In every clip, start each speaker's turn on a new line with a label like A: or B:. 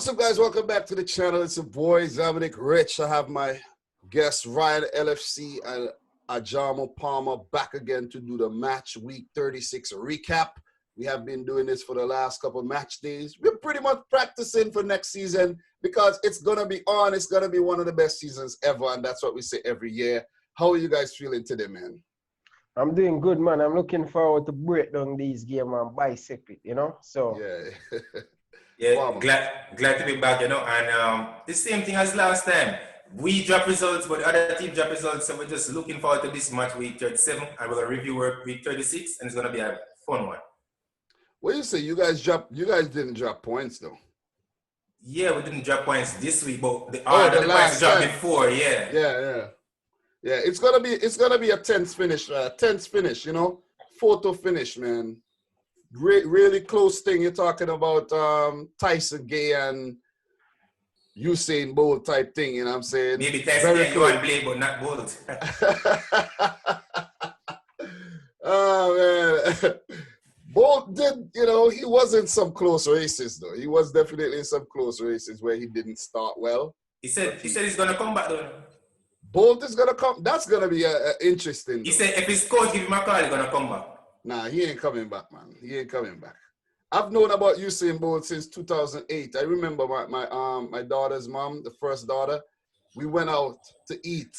A: What's up, guys? Welcome back to the channel. It's your boy, Dominic Rich. I have my guests, Ryan LFC and Ajamo Palmer, back again to do the match week 36 recap. We have been doing this for the last couple match days. We're pretty much practicing for next season because it's going to be on. It's going to be one of the best seasons ever, and that's what we say every year. How are you guys feeling today, man?
B: I'm doing good, man. I'm looking forward to break down these games and bisect it, you know? So
A: yeah.
C: Yeah, glad to be back, you know, and the same thing as last time. We drop results, but the other team drop results, so we're just looking forward to this match week 37, and we're gonna review week 36, and it's gonna be a fun one.
A: What do you say? You guys didn't drop points though.
C: Yeah, we didn't drop points this week, but the
A: last
C: points dropped
A: time.
C: before, yeah.
A: Yeah. It's gonna be a tense finish, you know, photo finish, man. Really close thing. You're talking about Tyson Gay and Usain Bolt type thing, you know what I'm saying?
C: Maybe Tyson Gay, you want Blade, but not Bolt.
A: Oh, man. Bolt did, you know, he was in some close races, though. He was definitely in some close races where he didn't start well.
C: He said he's going to come back, though.
A: Bolt is going to come. That's going to be interesting.
C: He said if his coach give him a call, he's going to come back.
A: Nah, he ain't coming back, man. He ain't coming back. I've known about Usain Bolt since 2008. I remember my daughter's mom, the first daughter, we went out to eat.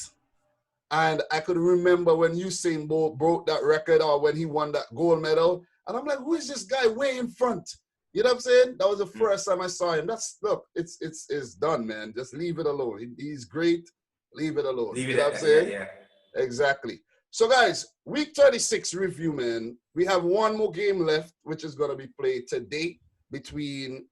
A: And I could remember when Usain Bolt broke that record or when he won that gold medal. And I'm like, who is this guy way in front? You know what I'm saying? That was the first time I saw him. Look, it's done, man. Just leave it alone. He's great. Leave it alone.
C: Leave it,
A: you know what I'm saying?
C: Yeah.
A: Exactly. So, guys, week 36 review, man. We have one more game left, which is going to be played today between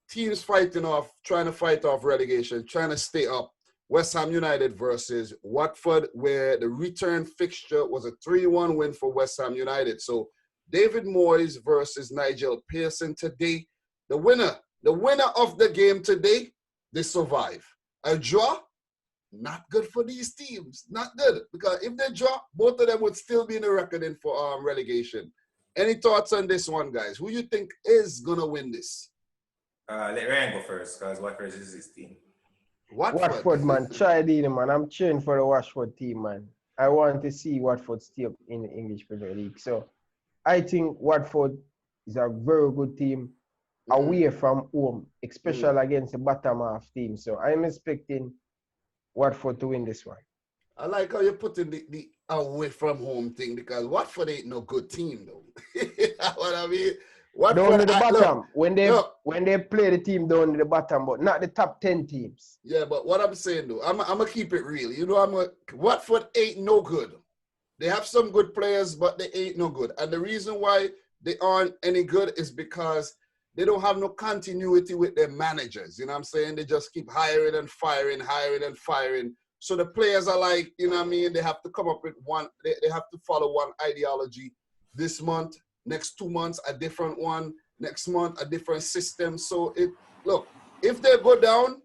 A: teams trying to fight off relegation, trying to stay up. West Ham United versus Watford, where the return fixture was a 3-1 win for West Ham United. So, David Moyes versus Nigel Pearson today. The winner of the game today, they survive. A draw, not good for these teams. Not good. Because if they draw, both of them would still be in the reckoning for relegation. Any thoughts on this one, guys? Who you think is going to win this?
C: Let Ryan go first, because Watford is his team.
B: Watford, man. Try it, man. I'm cheering for the Watford team, man. I want to see Watford stay up in the English Premier League. So I think Watford is a very good team away from home, especially against the bottom half team. So I'm expecting Watford to win this one. I
A: like how you're putting the away from home thing because Watford ain't no good team though. You know what I mean? Watford,
B: down to the bottom. When they play the team down to the bottom, but not the top 10 teams.
A: Yeah, but what I'm saying though, I'm gonna keep it real. You know, Watford ain't no good. They have some good players, but they ain't no good. And the reason why they aren't any good is because they don't have no continuity with their managers. You know what I'm saying? They just keep hiring and firing. So the players are like, you know what I mean? They have to come up with one. They have to follow one ideology. This month, next 2 months, a different one. Next month, a different system. So look, if they go down,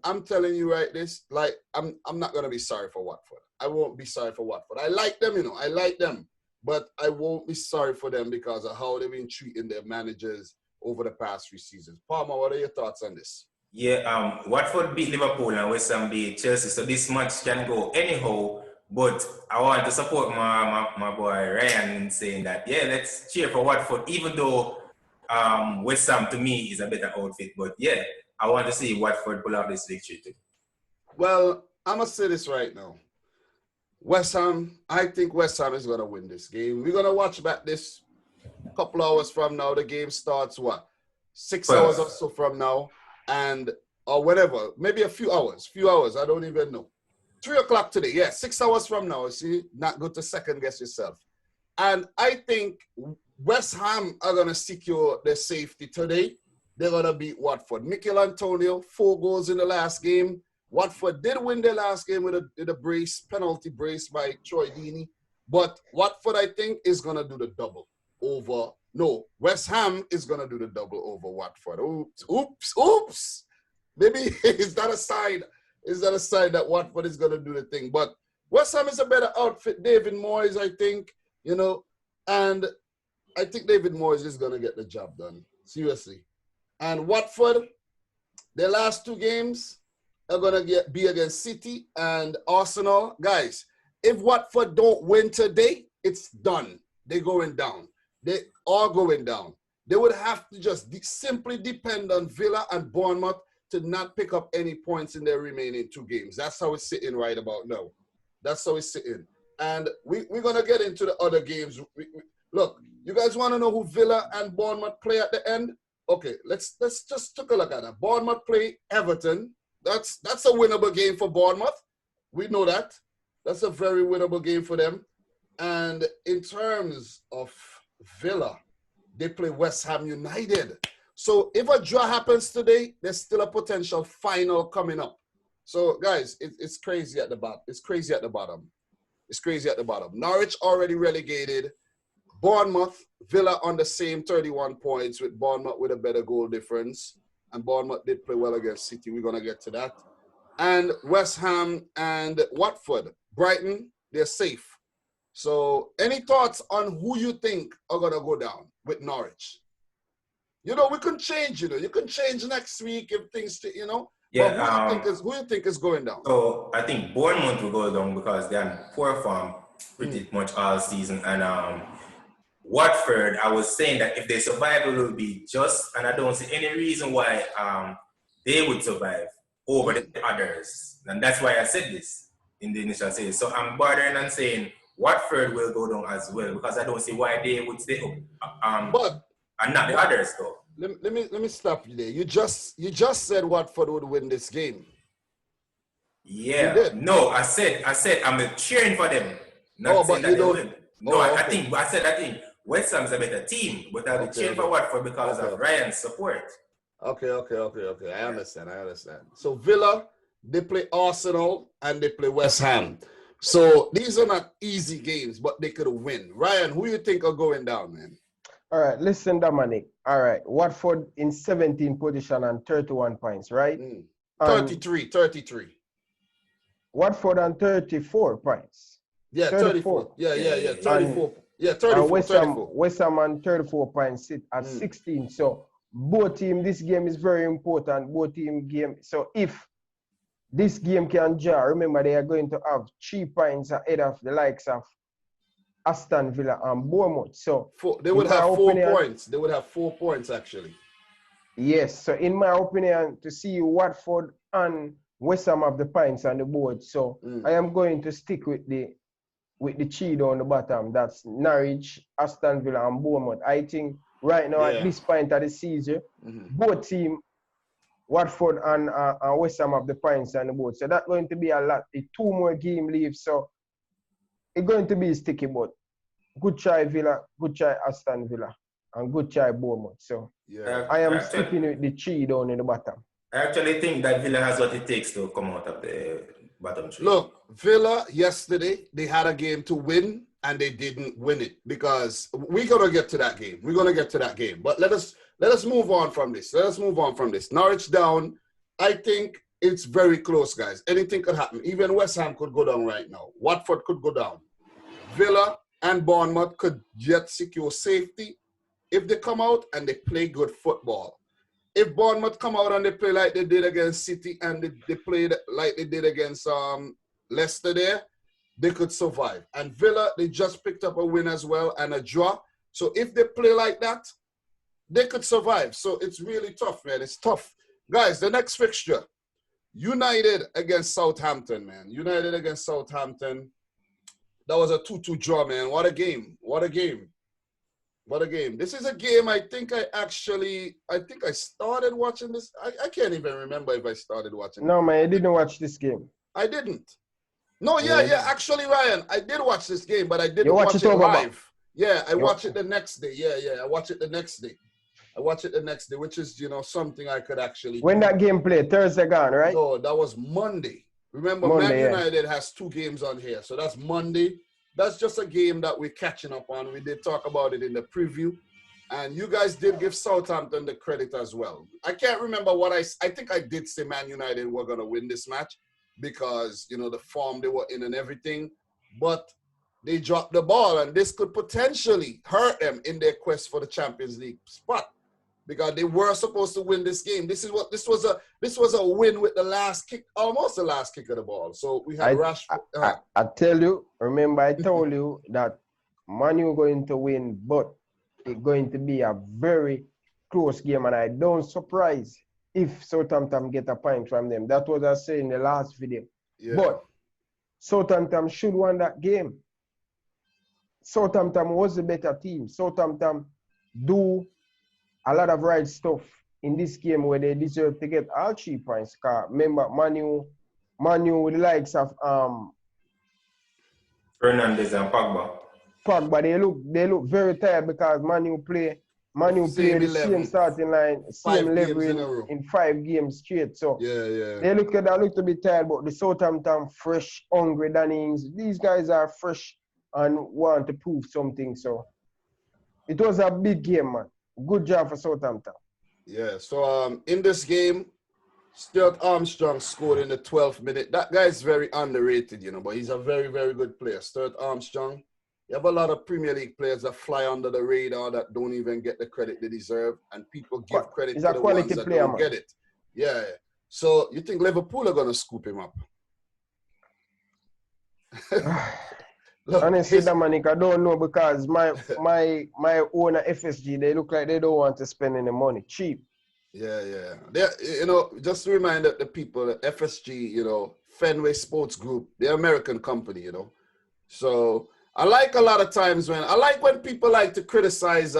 A: I'm telling you right this, like I'm not gonna be sorry for Watford. I won't be sorry for Watford. I like them, you know. I like them. But I won't be sorry for them because of how they've been treating their managers over the past 3 seasons. Palmer, what are your thoughts on this?
C: Yeah, Watford beat Liverpool and West Ham beat Chelsea, so this match can go anyhow. But I want to support my boy Ryan in saying that, yeah, let's cheer for Watford, even though West Ham to me is a better outfit. But yeah, I want to see Watford pull out this victory too.
A: Well, I'm going to say this right now. West Ham, I think West Ham is going to win this game. We're going to watch back this a couple hours from now. The game starts, 6 hours or so from now, or whatever, maybe a few hours, I don't even know. 3 o'clock today, yeah, 6 hours from now, see, not good to second guess yourself. And I think West Ham are going to secure their safety today. They're going to beat Watford. Mikel Antonio, 4 goals in the last game. Watford did win their last game with a penalty brace by Troy Deeney. But Watford, I think, is going to do the double over. No, West Ham is going to do the double over Watford. Oops. Maybe is that a sign? Is that a sign that Watford is going to do the thing? But West Ham is a better outfit. David Moyes, I think, you know, and I think David Moyes is going to get the job done. Seriously. And Watford, their last 2 games are going to be against City and Arsenal. Guys, if Watford don't win today, it's done. They're going down. They are going down. They would have to just simply depend on Villa and Bournemouth to not pick up any points in their remaining 2 games. That's how it's sitting right about now. That's how it's sitting. And we're going to get into the other games. Look, you guys want to know who Villa and Bournemouth play at the end? Okay, let's just take a look at that. Bournemouth play Everton. That's a winnable game for Bournemouth. We know that. That's a very winnable game for them. And in terms of Villa, they play West Ham United. So if a draw happens today, there's still a potential final coming up. So guys, it's crazy at the bottom. It's crazy at the bottom. It's crazy at the bottom. Norwich already relegated. Bournemouth, Villa on the same 31 points with Bournemouth with a better goal difference. And Bournemouth did play well against City. We're going to get to that. And West Ham and Watford. Brighton, they're safe. So any thoughts on who you think are going to go down with Norwich? You know, we can change, you know. You can change next week if things, you know.
C: Yeah,
A: but who you think is going down?
C: So I think Bournemouth will go down because they're in poor form pretty much all season. And Watford, I was saying that if they survive, it will be just, and I don't see any reason why they would survive over the others. And that's why I said this in the initial series. So I'm bordering on saying Watford will go down as well because I don't see why they would stay up. And not the others though.
A: Let me stop you there. You just said Watford would win this game.
C: Yeah. No, I said I'm cheering for them. Not saying that they win. No, I think West Ham's a better team, but I'll be cheering for Watford because of Ryan's support.
A: Okay. I understand. So Villa, they play Arsenal and they play West Ham. So these are not easy games, but they could win. Ryan, who you think are going down, man?
B: All right, listen, Dominic. All right, Watford in 17th position and 31 points, right?
A: 33.
B: Watford on 34 points.
A: Yeah, 34. Yeah. 34. Yeah, 34.
B: West Ham on 34 points sit at 16. So both teams, this game is very important. Both team game. So if this game can draw, remember they are going to have 3 points ahead of the likes of Aston Villa and Bournemouth. So
A: they would have 4 points. They would have 4 points actually. Yes.
B: So in my opinion, to see Watford and West Ham have the points on the board. So I am going to stick with the cheat on the bottom. That's Norwich, Aston Villa, and Bournemouth. I think right now at this point of the season, both teams, Watford and West Ham have the points on the board. So that's going to be a lot. The 2 more game leaves. So it's going to be sticky, but good try Villa, good try Aston Villa, and good try Bournemouth. So I am sticking with the 3 down in the bottom.
C: I actually think that Villa has what it takes to come out of the bottom 3.
A: Look, Villa yesterday, they had a game to win and they didn't win it because we're going to get to that game. But let us move on from this. Norwich down. I think it's very close, guys. Anything could happen. Even West Ham could go down right now. Watford could go down. Villa and Bournemouth could yet secure safety if they come out and they play good football. If Bournemouth come out and they play like they did against City and they played like they did against Leicester there, they could survive. And Villa, they just picked up a win as well and a draw. So if they play like that, they could survive. So it's really tough, man. It's tough. Guys, the next fixture, United against Southampton, man. That was a 2-2 draw, man. What a game. This is a game I think I started watching this. I can't even remember if I started watching.
B: No, man, I didn't watch this game.
A: I didn't. No, yeah. Actually, Ryan, I did watch this game, but I didn't watch it live. Yeah, I watched it the next day. Yeah. I watched it the next day, which is, something I could actually
B: When that game played, Thursday gone, right?
A: No, that was Monday. Remember, Man United has 2 games on here. So that's Monday. That's just a game that we're catching up on. We did talk about it in the preview. And you guys did give Southampton the credit as well. I can't remember what I think I did say Man United were going to win this match because, the form they were in and everything. But they dropped the ball, and this could potentially hurt them in their quest for the Champions League spot. because they were supposed to win this game. This was a win with the last kick, almost the last kick of the ball. So we had Rashford.
B: I tell you, remember I told you that Man U going to win, but it's going to be a very close game, and I don't surprise if Southampton get a point from them. That was I said in the last video. Yeah. But Southampton should win that game. Southampton was the better team. Southampton do a lot of right stuff in this game where they deserve to get all 3 points. Cause remember, Man U with the likes of
C: Fernandes and Pogba.
B: They look very tired because Man U play the same starting line, same level in 5 games straight. So they look a little bit tired, but the Southampton fresh, hungry Dannings. These guys are fresh and want to prove something. So it was a big game, man. Good job for Southampton.
A: Yeah, so in this game, Stuart Armstrong scored in the 12th minute. That guy is very underrated, but he's a very, very good player. Stuart Armstrong. You have a lot of Premier League players that fly under the radar that don't even get the credit they deserve, and people give credit to the ones that don't get it. Yeah. So you think Liverpool are going to scoop him up?
B: Look, honestly, Dominic, I don't know because my owner FSG, they look like they don't want to spend any money. Cheap.
A: Yeah. Just to remind the people, the FSG, Fenway Sports Group, the American company, So I like a lot of times when people like to criticize,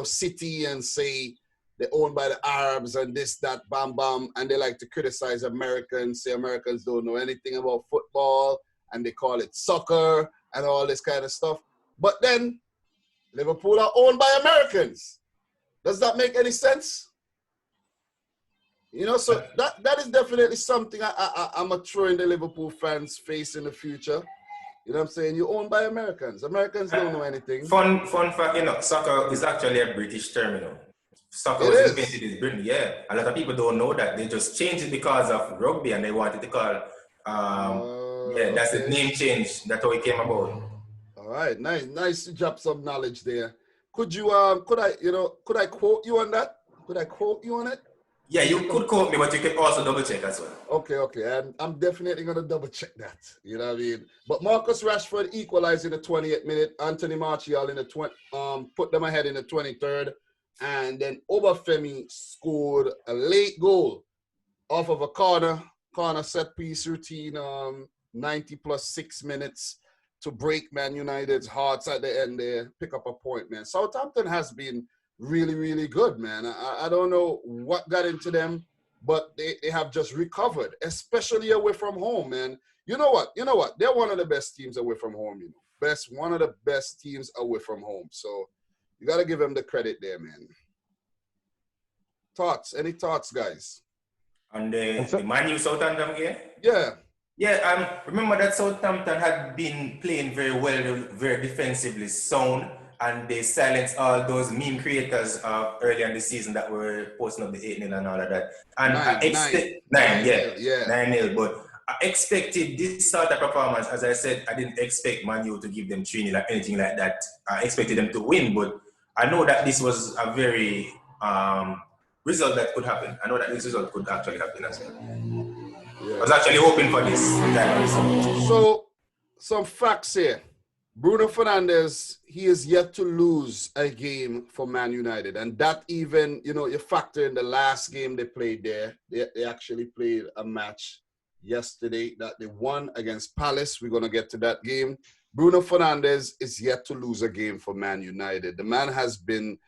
A: City and say they're owned by the Arabs and this, that, bam, bam, and they like to criticize Americans, say Americans don't know anything about football, and they call it soccer and all this kind of stuff. But then Liverpool are owned by Americans. Does that make any sense? So that is definitely something I'm going to throw in the Liverpool fans' face in the future. You know what I'm saying? You're owned by Americans. Americans don't know anything.
C: Fun fact, soccer is actually a British term, Soccer was invented in Britain, yeah. A lot of people don't know that. They just changed it because of rugby and they wanted to call that's the name change. That's how it came about.
A: All right, nice to drop some knowledge there. Could I quote you on that? Could I quote you on it?
C: Yeah, you could quote me, but you could also double check as well.
A: Okay. I'm definitely gonna double check that. You know what I mean? But Marcus Rashford equalized in the 28th minute. Anthony Martial in the put them ahead in the 23rd, and then Obafemi scored a late goal off of a corner set piece routine. 90 plus 6 minutes to break Man United's hearts at the end there, pick up a point, man. Southampton has been really, really good, man. I don't know what got into them, but they have just recovered, especially away from home, man. You know what? They're one of the best teams away from home, one of the best teams away from home. So you got to give them the credit there, man. Any thoughts, guys?
C: On the Man U Southampton game?
A: Yeah.
C: Yeah, remember that Southampton had been playing very well, very defensively sound, and they silenced all those meme creators early in the season that were posting up the 8-0 and all of that. And 9-0. But I expected this sort of performance. As I said, I didn't expect Man U to give them 3-0 or anything like that. I expected them to win, but I know that this was a very result that could happen. I know that this result could actually happen as well. Yeah. I was actually hoping for this.
A: So, some facts here. Bruno Fernandes, he is yet to lose a game for Man United. And that even, you factor in the last game they played there. They actually played a match yesterday that they won against Palace. We're going to get to that game. Bruno Fernandes is yet to lose a game for Man United. The man has been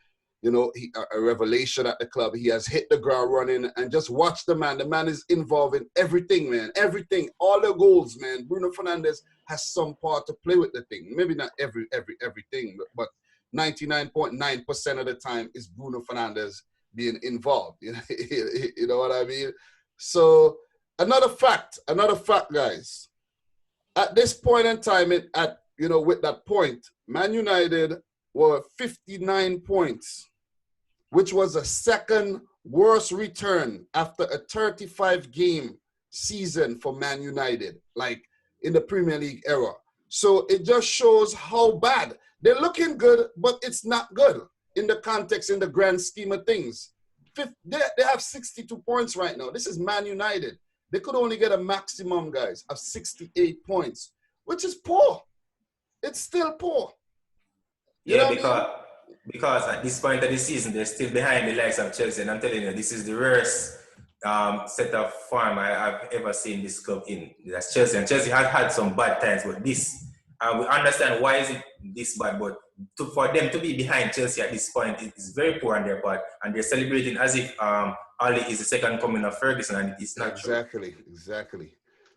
A: a revelation at the club. He has hit the ground running, and just watch the man. The man is involved in everything, man. Everything, all the goals, man. Bruno Fernandes has some part to play with the thing. Maybe not everything, but 99.9% of the time is Bruno Fernandes being involved. You know what I mean? So another fact, guys. At this point in time, with that point, Man United were 59 points, which was the second worst return after a 35-game season for Man United, like in the Premier League era. So it just shows how bad. They're looking good, but it's not good. in the context, in the grand scheme of things. They have 62 points right now. This is Man United. They could only get a maximum, guys, of 68 points, which is poor. It's still poor.
C: Because at this point of the season, they're still behind the likes of Chelsea. And I'm telling you, this is the rarest set of form I've ever seen this club in. That's Chelsea. And Chelsea has had some bad times, but this, we understand why is it this bad, but for them to be behind Chelsea at this point, it is very poor on their part. And they're celebrating as if Ali is the second coming of Ferguson, and it's not
A: Exactly.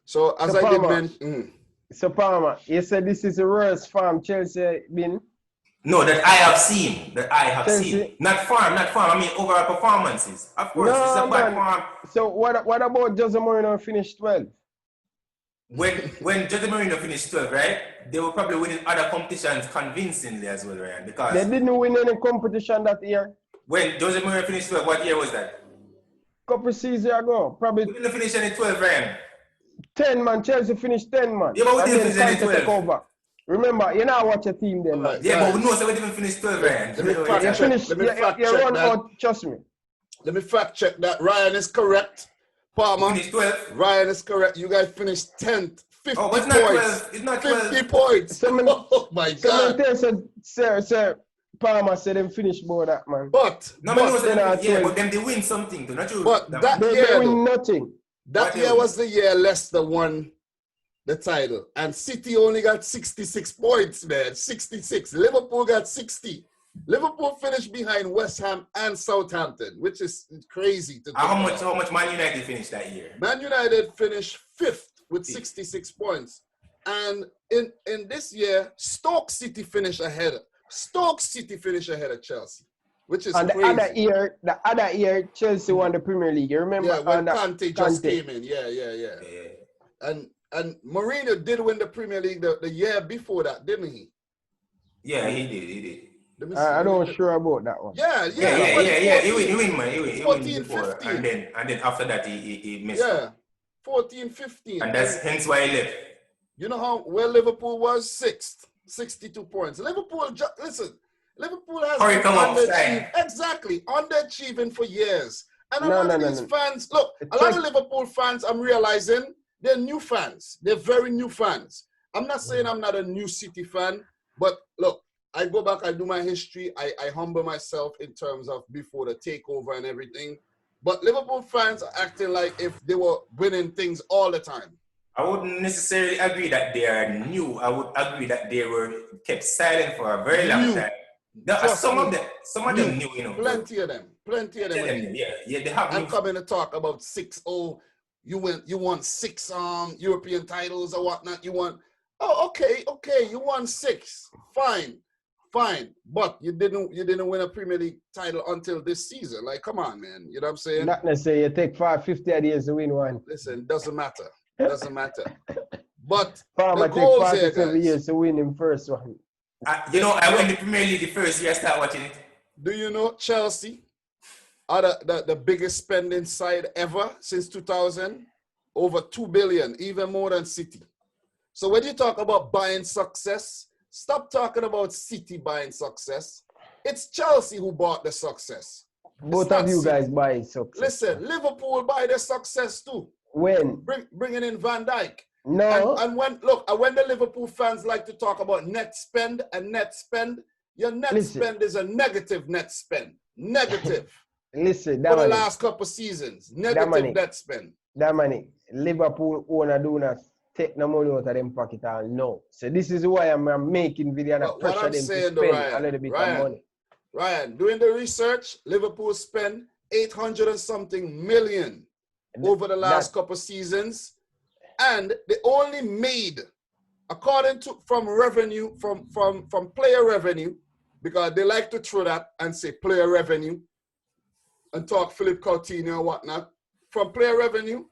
A: So, as I did mention...
B: So, Palmer, you said this is the worst form Chelsea been?
C: No, that I have seen. Not farm. I mean, overall performances. Of course, it's a bad farm.
B: So, what about Jose Mourinho finished 12?
C: When Jose Mourinho finished 12, right? They were probably winning other competitions convincingly as well, right? Because
B: they didn't win any competition that year.
C: When Jose Mourinho finished 12, what year was that?
B: Couple seasons ago, probably.
C: We didn't finish any 12, Ryan.
B: 10 man. Chelsea finished 10 man.
C: Yeah, but we didn't finish any 12.
B: Remember, you know watch a team then, man.
C: Yeah, but we know so we didn't finish 12, Ryan.
A: Let me fact check that.
B: Trust me.
A: Let me fact check that. Ryan is correct. Palmer.
C: Finished 12.
A: Ryan is correct. You guys finished 10th. 50
C: but it's
A: points.
C: Not 12. It's not 12.
A: 50 points. Oh my God.
B: Sir, Palmer said them finished more that, man.
A: But
C: then they win something. Not true.
A: But that
B: they
A: year,
B: win nothing.
A: That year was the year Leicester won the title. And City only got 66 points, man. 66. Liverpool got 60. Liverpool finished behind West Ham and Southampton, which is crazy to think about.
C: How much Man United finished that year?
A: Man United finished 5th with 66 points. And in this year, Stoke City finished ahead of Chelsea, which is crazy.
B: The other year, Chelsea won the Premier League. You remember?
A: Yeah, when Conte just came in. Yeah. And Mourinho did win the Premier League the year before that, didn't he?
C: Yeah, he did.
B: I'm not sure about that one.
C: Yeah. He win, man. He
A: 14,
C: before,
A: 15.
C: And then after that, he missed.
A: Yeah, 14, 15.
C: And that's hence why he left.
A: You know where Liverpool was? 6th, 62 points. Liverpool has been underachieving for years. And a lot of these fans, look, a lot of Liverpool fans, I'm realizing, they're new fans. They're very new fans. I'm not saying I'm not a new City fan, but look, I go back, I do my history, I humble myself in terms of before the takeover and everything. But Liverpool fans are acting like if they were winning things all the time.
C: I wouldn't necessarily agree that they are new. I would agree that they were kept silent for a very long time. Some of them new, you know.
A: Plenty of them.
C: Yeah, they have.
A: I'm coming to talk about 6-0. You won 6 European titles or whatnot. You won. Oh, okay. You won 6. Fine. But you didn't win a Premier League title until this season. Like, come on, man. You know what I'm saying?
B: Not necessarily. You take 50 years to win one.
A: Listen, doesn't matter. But
B: Palmer
A: the goals
B: take 47
A: here, guys.
B: years to win him first one.
C: I won the Premier League the first year I started watching it.
A: Do you know Chelsea are the biggest spending side ever since 2000? Over 2 billion, even more than City. So when you talk about buying success, stop talking about City buying success. It's Chelsea who bought the success.
B: Both of you guys buy success.
A: Listen, Liverpool buy the success too.
B: When?
A: Bringing in Van Dijk.
B: No.
A: And when the Liverpool fans like to talk about net spend, your net spend is a negative net spend. Negative.
B: Listen,
A: for the last couple seasons. Negative net spend.
B: That money. Liverpool owner do not take no money out of them pocket and no. So this is why I'm making video and pressure them to spend a little bit of money.
A: Ryan, doing the research, Liverpool spent 800 and something million over the last couple seasons, and they only made, according to from player revenue, because they like to throw that and say player revenue and talk Philip Coutinho and whatnot. From player revenue,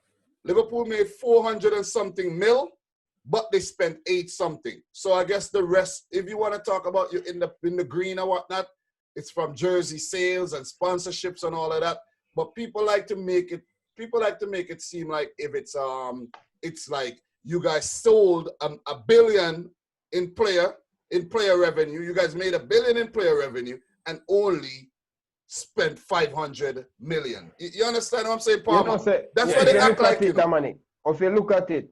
A: Liverpool made 400 and something mil, but they spent 8 something. So I guess the rest, if you want to talk about you in the green or whatnot, it's from jersey sales and sponsorships and all of that. But people like to make it seem like if it's like you guys sold $1 billion in player revenue. You guys made $1 billion in player revenue, and only spent 500 million. You understand what I'm saying, Palmer? That's what they act like.
B: If you look at it,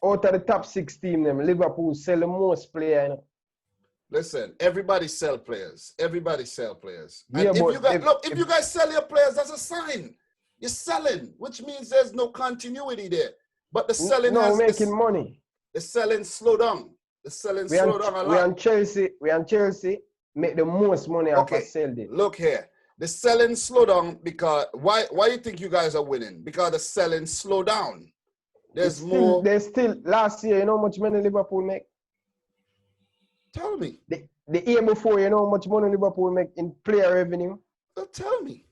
B: out of the top 6 teams, Liverpool sell the most players. You know?
A: Listen, everybody sell players. Everybody sell players. And
B: yeah,
A: if you guys sell your players, that's a sign. You're selling, which means there's no continuity there. But the selling
B: making money.
A: The selling slow down. The selling slow down a lot.
B: We and Chelsea make the most money after selling.
A: Look here. The selling slow down because why you think you guys are winning? Because the selling slow down. There's still
B: last year, you know how much money Liverpool make?
A: Tell me.
B: The year before, you know how much money Liverpool make in player revenue?
A: Tell me.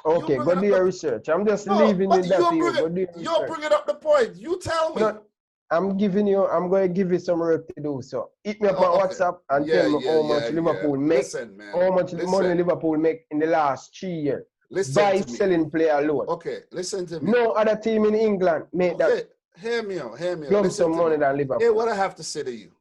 B: Okay, go do your research. I'm just leaving you that to you.
A: You're bringing up the point. You tell me.
B: No, I'm going to give you some work to do. So hit me up on WhatsApp and tell me how much Liverpool make.
A: Listen, man.
B: How much money Liverpool make in the last 3 years. By selling player alone.
A: Okay, listen to me.
B: No other team in England made that.
A: Hear me out.
B: Lump some money than Liverpool.
A: Hey, what I have to say to you.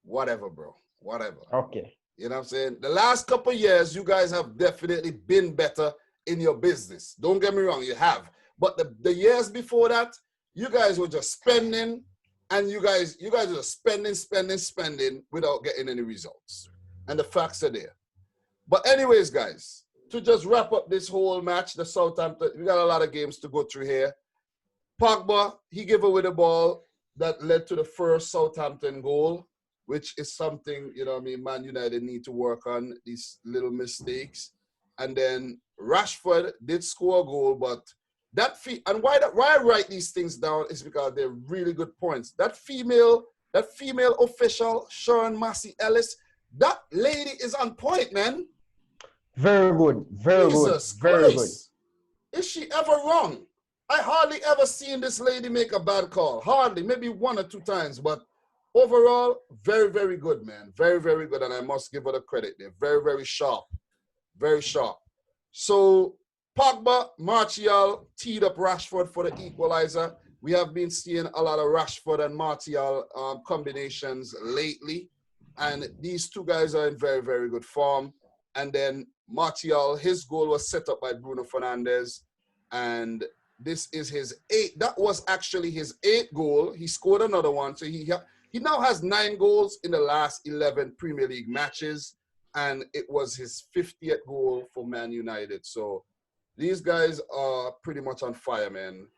A: Whatever, bro. Whatever.
B: Okay.
A: You know what I'm saying? The last couple of years, you guys have definitely been better in your business. Don't get me wrong, you have. But the years before that, you guys were just spending, and you guys were spending without getting any results. And the facts are there. But anyways, guys, to just wrap up this whole match, the Southampton, we got a lot of games to go through here. Pogba, he gave away the ball that led to the first Southampton goal, which is something, you know what I mean, Man United need to work on, these little mistakes. And then Rashford did score a goal, but and why I write these things down is because they're really good points. That female official, Sharon Massey Ellis, that lady is on point, man.
B: Very good. Very
A: Jesus
B: good. Very
A: Christ. Good. Is she ever wrong? I hardly ever seen this lady make a bad call. Hardly, maybe 1 or 2 times, but overall, very, very good, man. Very, very good, and I must give her the credit there. Very, very sharp. Very sharp. So, Pogba, Martial teed up Rashford for the equalizer. We have been seeing a lot of Rashford and Martial combinations lately, and these two guys are in very, very good form. And then Martial, his goal was set up by Bruno Fernandes, and this is his 8th. That was actually his 8th goal. He scored another one, so he now has 9 goals in the last 11 Premier League matches, and it was his 50th goal for Man United. So these guys are pretty much on fire, man.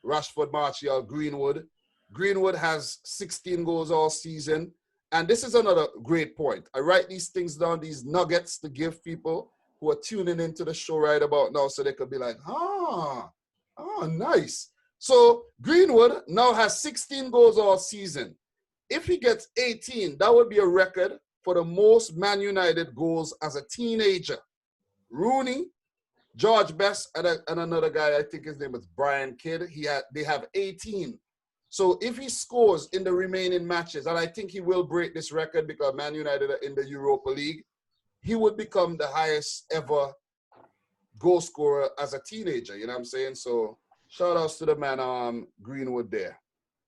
A: Rashford, Martial, Greenwood. Greenwood has 16 goals all season. And this is another great point. I write these things down, these nuggets, to give people who are tuning into the show right about now so they could be like, nice. So Greenwood now has 16 goals all season. If he gets 18, that would be a record for the most Man United goals as a teenager. Rooney, George Best, and another guy, I think his name is Brian Kidd, they have 18. So if he scores in the remaining matches, and I think he will break this record because Man United are in the Europa League, he would become the highest ever goal scorer as a teenager, you know what I'm saying? So shout outs to the man Greenwood there.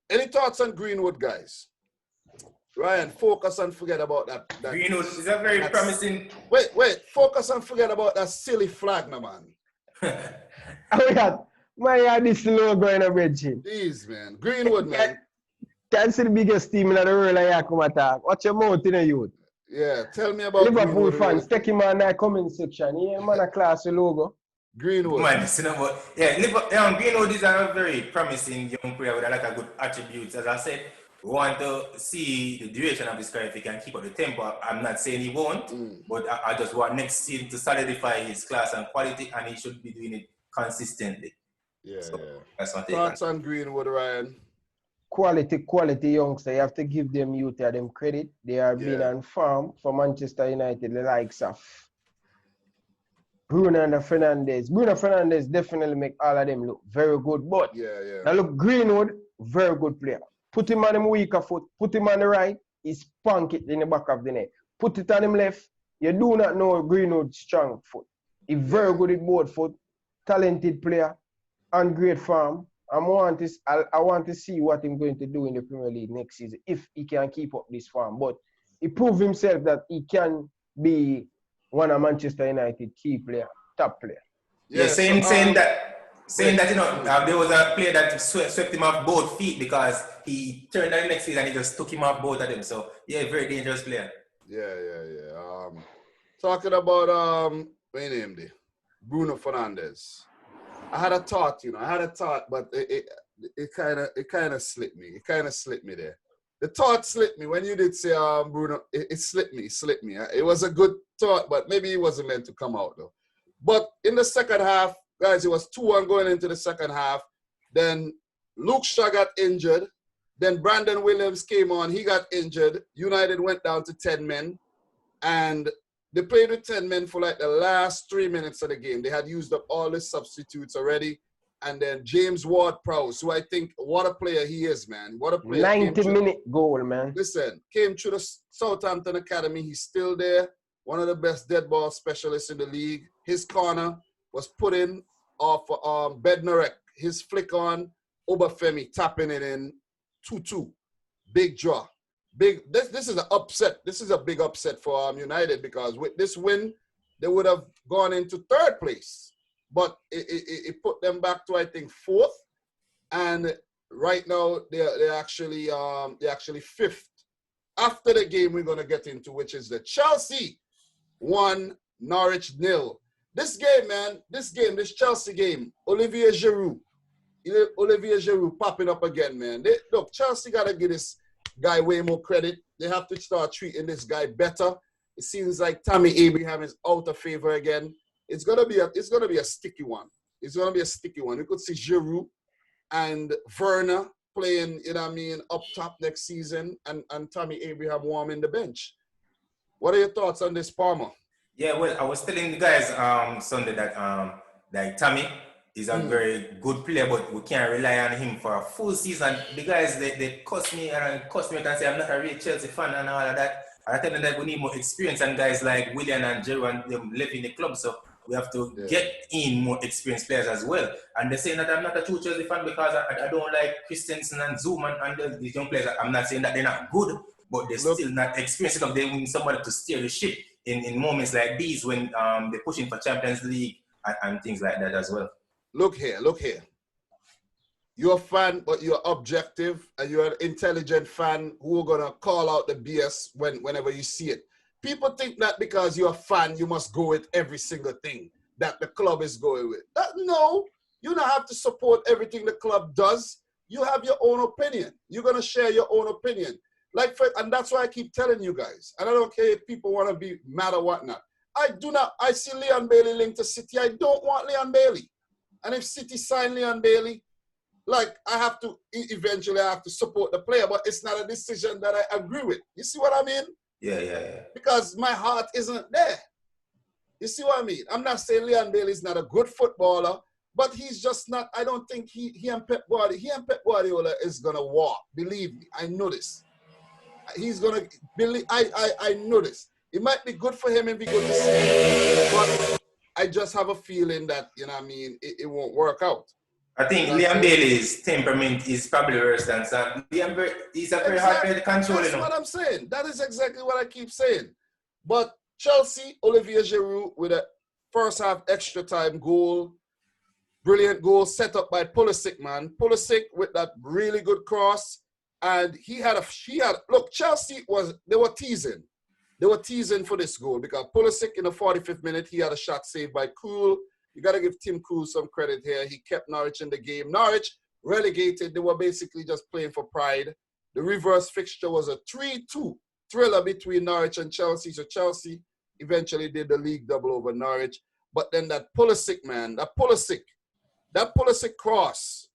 A: Any thoughts on Greenwood, guys? Ryan, focus and forget about that.
C: Greenwood is a very promising...
A: Wait, focus and forget about that silly flag, no, man.
B: My this logo in a bedsheet.
A: Jeez, man. Greenwood, man.
B: Can't see the biggest team in the world and you come attack. Watch your mouth in the youth.
A: Yeah, tell me about
B: Liverpool fans, take him on that comment section. Yeah, man, a class logo.
A: Greenwood.
C: Man, Greenwood is a very promising young player with a lot of good attributes. As I said, we want to see the duration of his career if he can keep up the tempo. I'm not saying he won't, but I just want next season to solidify his class and quality, and he should be doing it consistently.
A: Yeah,
C: so that's what
A: thoughts on Greenwood, Ryan?
B: Quality youngster. You have to give them youth them credit. They are being on farm for Manchester United, the likes of Bruno Fernandes. Bruno Fernandes definitely make all of them look very good. But now look, Greenwood, very good player. Put him on him weaker foot, put him on the right, he spunk it in the back of the net. Put it on him left, you do not know Greenwood's strong foot. He's very good at both foot, talented player, and great form. I want to see what he's going to do in the Premier League next season if he can keep up this form. But he proved himself that he can be one of Manchester United key player, top player.
C: Yeah, saying that, you know, there was a player that swept him off both feet because he turned on the next season and he just took him off both of them. So, yeah, very dangerous player.
A: Yeah. Talking about, what you named it? Bruno Fernandes. I had a thought, but it kind of slipped me. It kind of slipped me there. The thought slipped me when you did say Bruno. It slipped me. It was a good thought, but maybe it wasn't meant to come out though. But in the second half, guys, it was 2-1 going into the second half. Then Luke Shaw got injured. Then Brandon Williams came on. He got injured. United went down to 10 men. And they played with 10 men for like the last 3 minutes of the game. They had used up all the substitutes already. And then James Ward-Prowse, who I think, what a player he is, man. What a player.
B: 90-minute goal, man.
A: Listen, came through the Southampton Academy. He's still there. One of the best dead ball specialists in the league. His corner was put in off Bednarek. His flick on, Obafemi tapping it in 2-2. Big draw. This is an upset. This is a big upset for United because with this win, they would have gone into third place. But it put them back to, I think, fourth. And right now, they're actually fifth. After the game we're going to get into, which is the Chelsea 1, Norwich 0. This Chelsea game, Olivier Giroud popping up again, man. Look, Chelsea got to give this guy way more credit. They have to start treating this guy better. It seems like Tammy Abraham is out of favor again. It's gonna be a sticky one. We could see Giroud and Werner playing, up top next season, and Tammy Abraham warming the bench. What are your thoughts on this, Palmer?
C: Yeah, well, I was telling the guys Sunday that like Tammy is a very good player, but we can't rely on him for a full season. The guys they cuss me and say I'm not a real Chelsea fan and all of that. And I tell them that we need more experience, and guys like Willian and Jerry and them live in the club, so we have to get in more experienced players as well. And they're saying that I'm not a true Chelsea fan because I don't like Christensen and Zoom and these young players. I'm not saying that they're not good, but they're still not experienced enough. They need somebody to steer the ship in moments like these when they're pushing for Champions League and things like that as well.
A: Look here. You're a fan, but you're objective, and you're an intelligent fan who are going to call out the BS whenever you see it. People think that because you're a fan, you must go with every single thing that the club is going with. No, you don't have to support everything the club does. You have your own opinion. You're going to share your own opinion. And that's why I keep telling you guys, and I don't care if people want to be mad or whatnot. I see Leon Bailey linked to City. I don't want Leon Bailey. And if City sign Leon Bailey, eventually I have to support the player, but it's not a decision that I agree with. You see what I mean?
C: Yeah.
A: Because my heart isn't there. You see what I mean? I'm not saying Leon Bailey is not a good footballer, but he's just not. I don't think he and Pep Guardiola is gonna walk. Believe me, I know this. He's gonna believe. I know this. It might be good for him and be good to see, but I just have a feeling that it won't work out.
C: I think Liam Bailey's temperament is probably worse than Sam. He's a very hard player to control.
A: That's what I'm saying. That is exactly what I keep saying. But Chelsea, Olivier Giroud with a first half extra time goal. Brilliant goal set up by Pulisic, man. Pulisic with that really good cross. And look, Chelsea they were teasing. They were teasing for this goal because Pulisic in the 45th minute, he had a shot saved by Krul. You got to give Tim Krul some credit here. He kept Norwich in the game. Norwich relegated. They were basically just playing for pride. The reverse fixture was a 3-2 thriller between Norwich and Chelsea. So Chelsea eventually did the league double over Norwich. But then that Pulisic, man, that Pulisic cross,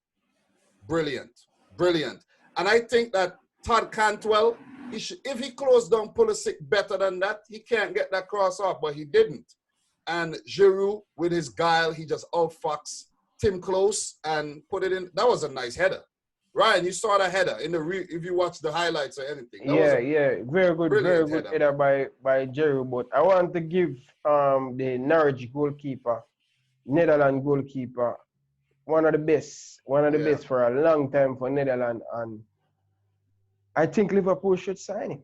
A: brilliant. And I think that Todd Cantwell, if he closed down Pulisic better than that, he can't get that cross off, but he didn't. And Giroud, with his guile, he just outfoxed Tim Close and put it in. That was a nice header. Ryan, you saw the header if you watch the highlights or anything.
B: Very good header by Giroud. But I want to give the Norwich goalkeeper, Netherlands goalkeeper, one of the best for a long time for Netherlands, and I think Liverpool should sign him.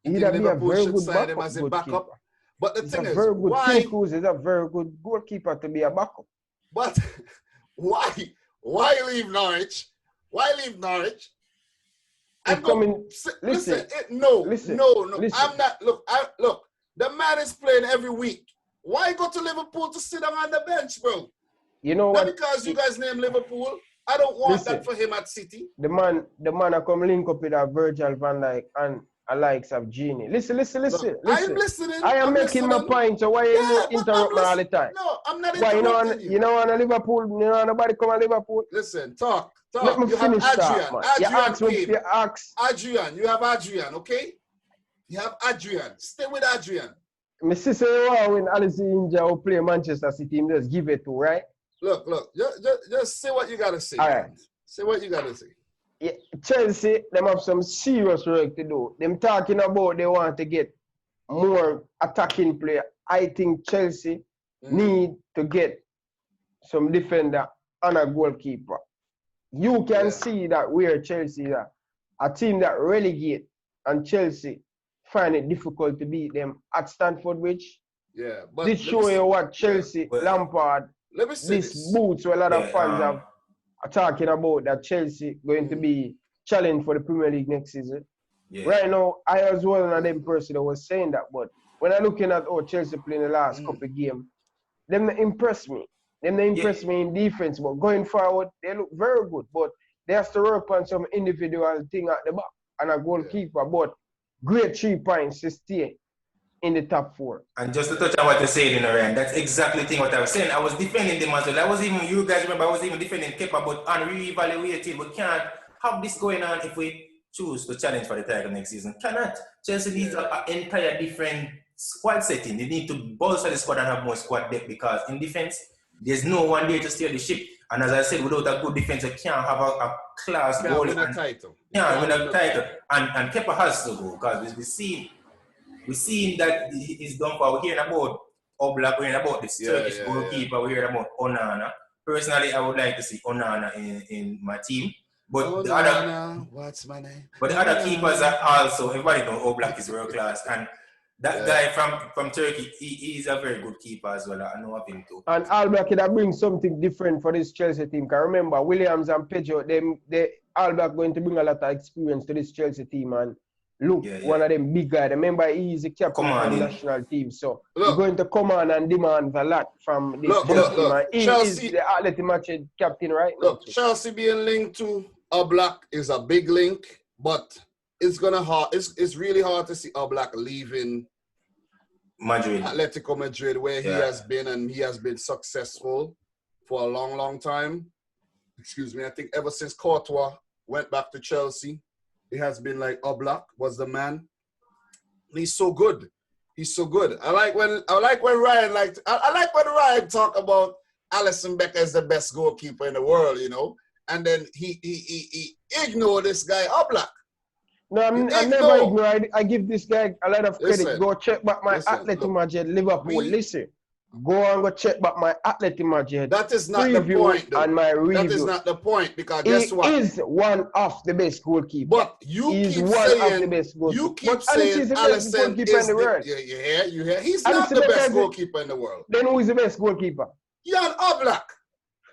A: Liverpool should sign him as a backup. But the thing is,
B: very good.
A: why?
B: Tim Kruse is a very good goalkeeper to be a backup.
A: But why leave Norwich? Why leave Norwich? Listen. No. I'm not. Look. The man is playing every week. Why go to Liverpool to sit down on the bench, bro?
B: You know
A: not
B: what?
A: Because you guys name Liverpool. I don't want that for him at City.
B: The man I come link up with a Virgil van Dijk and a likes of Genie. Listen.
A: Look, I'm listening.
B: I am making my point. So why you interrupt me all the time?
A: No, I'm not interrupting you.
B: You know on Liverpool, nobody come on Liverpool.
A: Listen, talk.
B: Let me finish
A: Adrian.
B: Adrian,
A: you have Adrian, okay? You have Adrian. Stay with Adrian.
B: My sister, when Alice Inja will play Manchester City, him just give it to, right?
A: Look. Just say what you gotta say.
B: All right.
A: Say what you gotta say.
B: Yeah, Chelsea, them have some serious work to do. Them talking about they want to get more attacking player. I think Chelsea need to get some defender and a goalkeeper. You can see that where Chelsea are a team that relegate, and Chelsea find it difficult to beat them at Stamford Bridge.
A: Yeah, but
B: this show you what Chelsea, Lampard, this boots where a lot of fans are talking about that Chelsea going to be challenged for the Premier League next season. Yeah. Right now, I was one of them person that was saying that, but when I'm looking at how Chelsea playing the last couple of games, them impress me. Them they impress me in defense, but going forward, they look very good. But they have to work on some individual thing at the back and a goalkeeper. But great 3 points to stay in the top 4.
C: And just to touch on what you're saying, Ryan, that's exactly the thing what I was saying. I was defending them as well. You guys remember, I was even defending Kepa, but unreevaluated. We can't have this going on if we choose to challenge for the title next season. Cannot. Chelsea needs an entire different squad setting. They need to bolster the squad and have more squad depth because in defense, there's no one there to steer the ship. And as I said, without a good defense, you can't have a class goal.
A: Win a title.
C: Yeah, win a title. And Kepa has to go because we see that he's done for. We're hearing about Oblak, we're hearing about this Turkish goalkeeper, we're hearing about Onana. Personally, I would like to see Onana in my team. But the other,
A: what's my name?
C: But the other keepers are also, everybody knows Oblak is world class. And that guy from Turkey, he's a very good keeper as well. I know of him too.
B: And Albert can bring something different for this Chelsea team. Because remember, Williams and Pedro, Albert going to bring a lot of experience to this Chelsea team. And look, one of them big guys. Remember, he's a captain of the national team. So he's going to come on and demand a lot from this Chelsea team. And he Chelsea, is the Athletic Madrid captain right now.
A: Look, Chelsea being linked to Oblak is a big link, but it's really hard to see Oblak leaving
C: Madrid.
A: Atletico Madrid, where he has been, and he has been successful for a long, long time. Excuse me. I think ever since Courtois went back to Chelsea, it has been like Oblak was the man. He's so good. I like when Ryan talk about Alisson Becker as the best goalkeeper in the world, you know, and then he ignored this guy Oblak.
B: No, I never ignore. I give this guy a lot of credit. Listen, go check back my Athletic Madrid Liverpool. Listen, go and go check back my Athletic Madrid.
A: That is not the point, though.
B: And my review.
A: That is not the point because guess what?
B: He is one of the best goalkeepers.
A: But you keep saying Alisson is the world. You hear? He's not the best goalkeeper in the world.
B: Then who is the best goalkeeper?
A: Jan Oblak.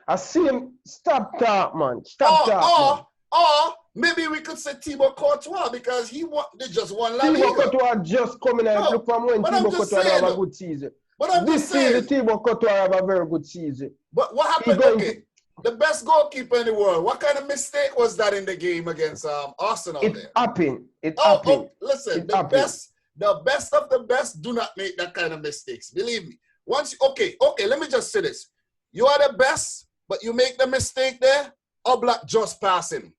B: I see him. Stop talk, man. Stop talk.
A: Or maybe we could say Thibaut Courtois because they just won La Liga.
B: Thibaut Courtois just coming out. Look from when Thibaut Courtois have a good season.
A: But I'm
B: this season, Thibaut Courtois have a very good season.
A: But what happened? Okay, the best goalkeeper in the world. What kind of mistake was that in the game against Arsenal?
B: It happened.
A: Listen, the best of the best do not make that kind of mistakes. Believe me. Okay. Let me just say this: you are the best, but you make the mistake there. Oblak just passing.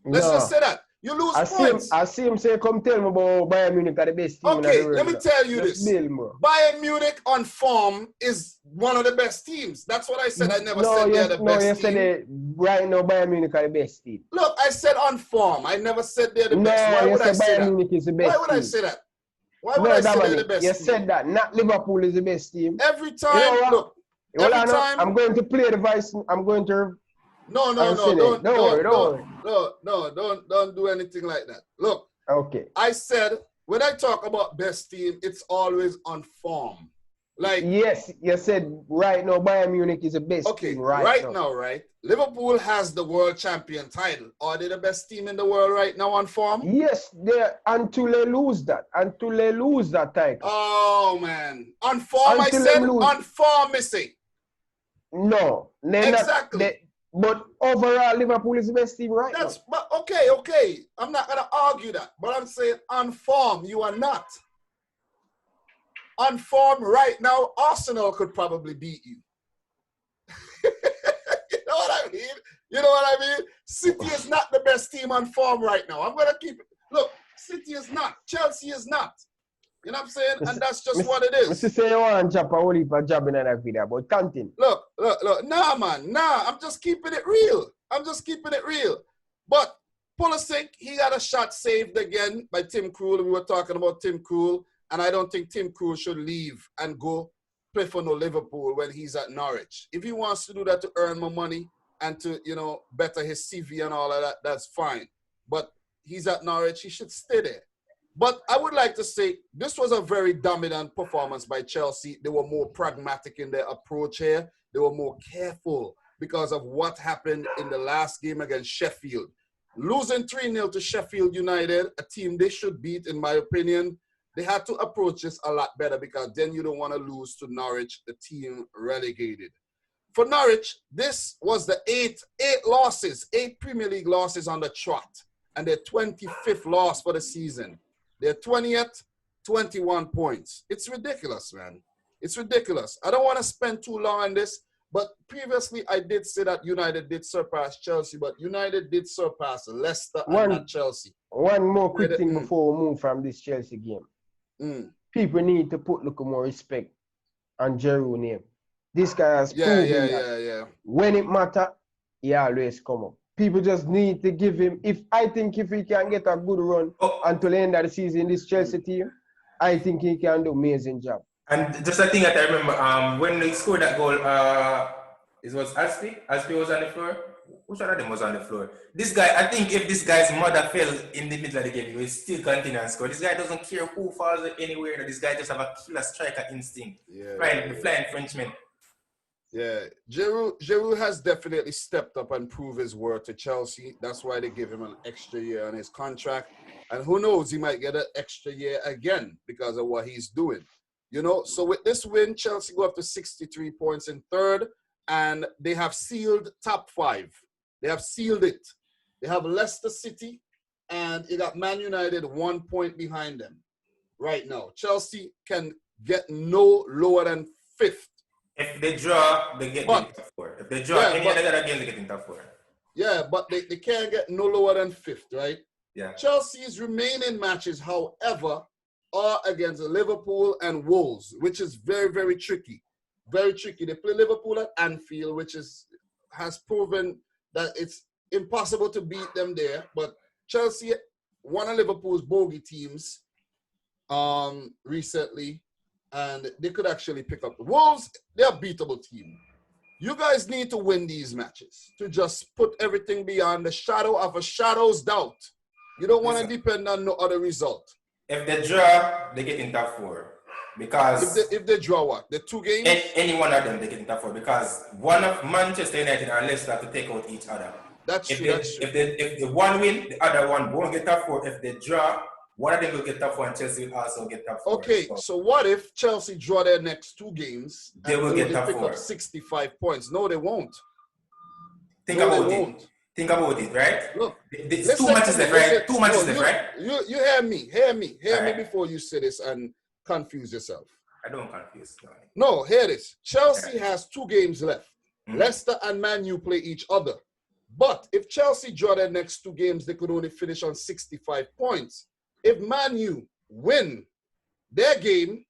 A: Let's just say that. You lose points.
B: I see him say, come tell me about Bayern Munich are the best team.
A: Okay, let me tell you this. Bayern Munich on form is one of the best teams. That's what I said. I never said they're the best team.
B: Said right now Bayern Munich are the best team.
A: Look, I said on form. I never said they're the best. Why would I say that?
B: Munich is the best
A: Why would I say that? Why would I say they're the best team?
B: You said that. Not Liverpool is the best team.
A: Every time, look. Every time.
B: I'm going to play the vice. I'm going to...
A: No, don't do anything like that. Look,
B: okay.
A: I said when I talk about best team, it's always on form. Like,
B: yes, you said right now Bayern Munich is the best team right now.
A: Right? Liverpool has the world champion title. Are they the best team in the world right now on form?
B: Yes, they're until they lose that title.
A: Oh man, on form. I said on form, Missy.
B: No,
A: exactly.
B: But overall, Liverpool is the best team right now.
A: But okay. I'm not gonna argue that, but I'm saying on form, you are not. On form right now, Arsenal could probably beat you. You know what I mean? City is not the best team on form right now. I'm gonna keep it. Look, City is not. Chelsea is not. You know what I'm saying? And that's just what it is.
B: Mr. say you want to only for job in that video, but continue.
A: Look. Nah, man. Nah, I'm just keeping it real. But Pulisic, he got a shot saved again by Tim Krul. We were talking about Tim Krul. And I don't think Tim Krul should leave and go play for no Liverpool when he's at Norwich. If he wants to do that to earn more money and to, better his CV and all of that, that's fine. But he's at Norwich, he should stay there. But I would like to say this was a very dominant performance by Chelsea. They were more pragmatic in their approach here. They were more careful because of what happened in the last game against Sheffield. Losing 3-0 to Sheffield United, a team they should beat, in my opinion. They had to approach this a lot better because then you don't want to lose to Norwich, the team relegated. For Norwich, this was the eight Premier League losses on the trot, and their 25th loss for the season. Their 20th, 21 points. It's ridiculous, man. It's ridiculous. I don't want to spend too long on this, but previously I did say that United did surpass Chelsea, but United did surpass Leicester and not Chelsea.
B: One more quick thing before we move from this Chelsea game. People need to put a little more respect on Giroud's name. This guy has proven that when it matters, he always come up. People just need to give him, if he can get a good run until the end of the season in this Chelsea team, I think he can do an amazing job.
C: And just a thing that I remember, when he scored that goal, it was Aspi. Aspi was on the floor. Which one of them was on the floor? This guy, I think if this guy's mother fell in the middle of the game, he will still continue and score. This guy doesn't care who falls anywhere. This guy just have a killer striker instinct. The flying Frenchman.
A: Yeah, Giroud has definitely stepped up and proved his worth to Chelsea. That's why they give him an extra year on his contract. And who knows, he might get an extra year again because of what he's doing. So with this win, Chelsea go up to 63 points in third, and they have sealed top 5. They have sealed it. They have Leicester City, and you got Man United 1 point behind them right now. Chelsea can get no lower than 5th.
C: If they draw, they get in top 4. If they draw any other game, they get in top 4.
A: Yeah, but they can't get no lower than 5th, right?
C: Yeah.
A: Chelsea's remaining matches, however, are against Liverpool and Wolves, which is very, very tricky. Very tricky. They play Liverpool at Anfield, which has proven that it's impossible to beat them there. But Chelsea, one of Liverpool's bogey teams recently, and they could actually pick up the Wolves. They're a beatable team. You guys need to win these matches to just put everything beyond the shadow of a shadow's doubt. You don't want to depend on no other result.
C: If they draw, they get in top 4. Because
A: if they draw what? The 2 games?
C: Any one of them, they get in top 4. Because one of Manchester United and Leicester have to take out each other.
A: That's true.
C: If the one win, the other one won't get top 4. If they draw, one of them will get top 4 and Chelsea will also get top 4.
A: Okay, so what if Chelsea draw their next 2 games?
C: They will get top 4.
A: Pick up 65 points. No, they won't.
C: Think about it, right?
A: Look,
C: there's 2 matches left, right? 2 matches left, right?
A: You hear me. Hear me before you say this and confuse yourself.
C: I don't confuse.
A: No, hear this. Chelsea has 2 games left. Leicester and Man U play each other. But if Chelsea draw their next 2 games, they could only finish on 65 points. If Man U win their game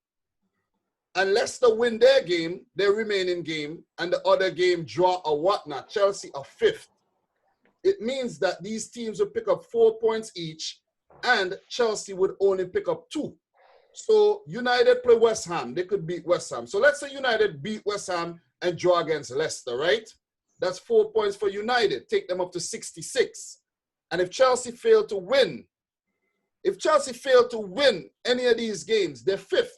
A: and Leicester win their game, their remaining game, and the other game draw or whatnot, Chelsea are 5th. It means that these teams will pick up 4 points each, and Chelsea would only pick up 2. So United play West Ham. They could beat West Ham. So let's say United beat West Ham and draw against Leicester, right? That's 4 points for United. Take them up to 66. And if Chelsea fail to win, If Chelsea fail to win any of these games, they're 5th.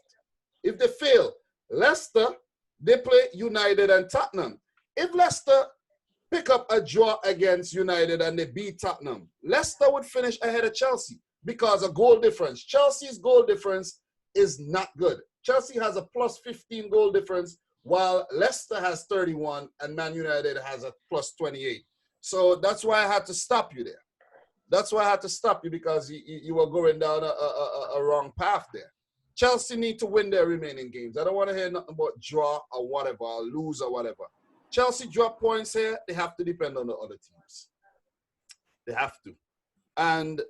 A: If they fail, Leicester, they play United and Tottenham. If Leicester pick up a draw against United and they beat Tottenham, Leicester would finish ahead of Chelsea because of goal difference. Chelsea's goal difference is not good. Chelsea has a plus 15 goal difference, while Leicester has 31 and Man United has a plus 28. So that's why I had to stop you there. That's why I had to stop you, because you were going down a wrong path there. Chelsea need to win their remaining games. I don't want to hear nothing about draw or whatever, or lose or whatever. Chelsea drop points here, they have to depend on the other teams. They have to. And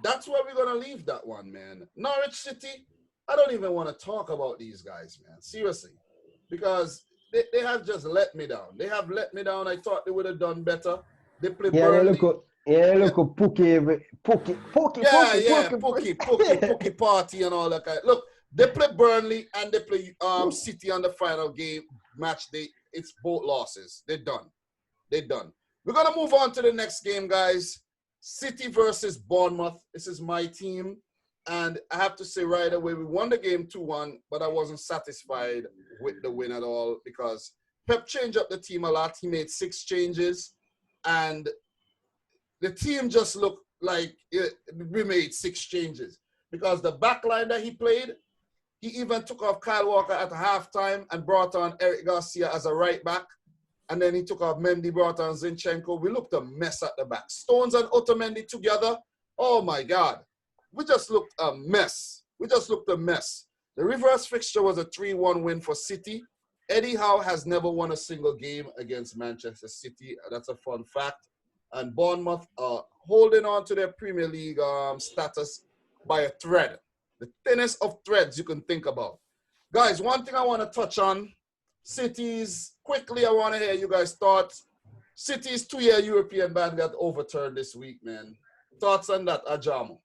A: that's where we're going to leave that one, man. Norwich City, I don't even want to talk about these guys, man. Seriously. Because they have just let me down. They have let me down. I thought they would have done better. They play Burnley. Pookie party and all that kind. Look, they play Burnley and they play City on the final game, match day. It's both losses. They're done. They're done. We're going to move on to the next game, guys. City versus Bournemouth. This is my team. And I have to say right away, we won the game 2-1, but I wasn't satisfied with the win at all because Pep changed up the team a lot. He made 6 changes, and the team just looked like we made 6 changes because the back line that he played, he even took off Kyle Walker at halftime and brought on Eric Garcia as a right back. And then he took off Mendy, brought on Zinchenko. We looked a mess at the back. Stones and Otamendi together, oh my God. We just looked a mess. The reverse fixture was a 3-1 win for City. Eddie Howe has never won a single game against Manchester City. That's a fun fact. And Bournemouth are holding on to their Premier League status by a thread. The thinnest of threads you can think about. Guys, one thing I want to touch on. City's, quickly I want to hear you guys' thoughts. City's 2-year European ban got overturned this week, man. Thoughts on that, Ajamo?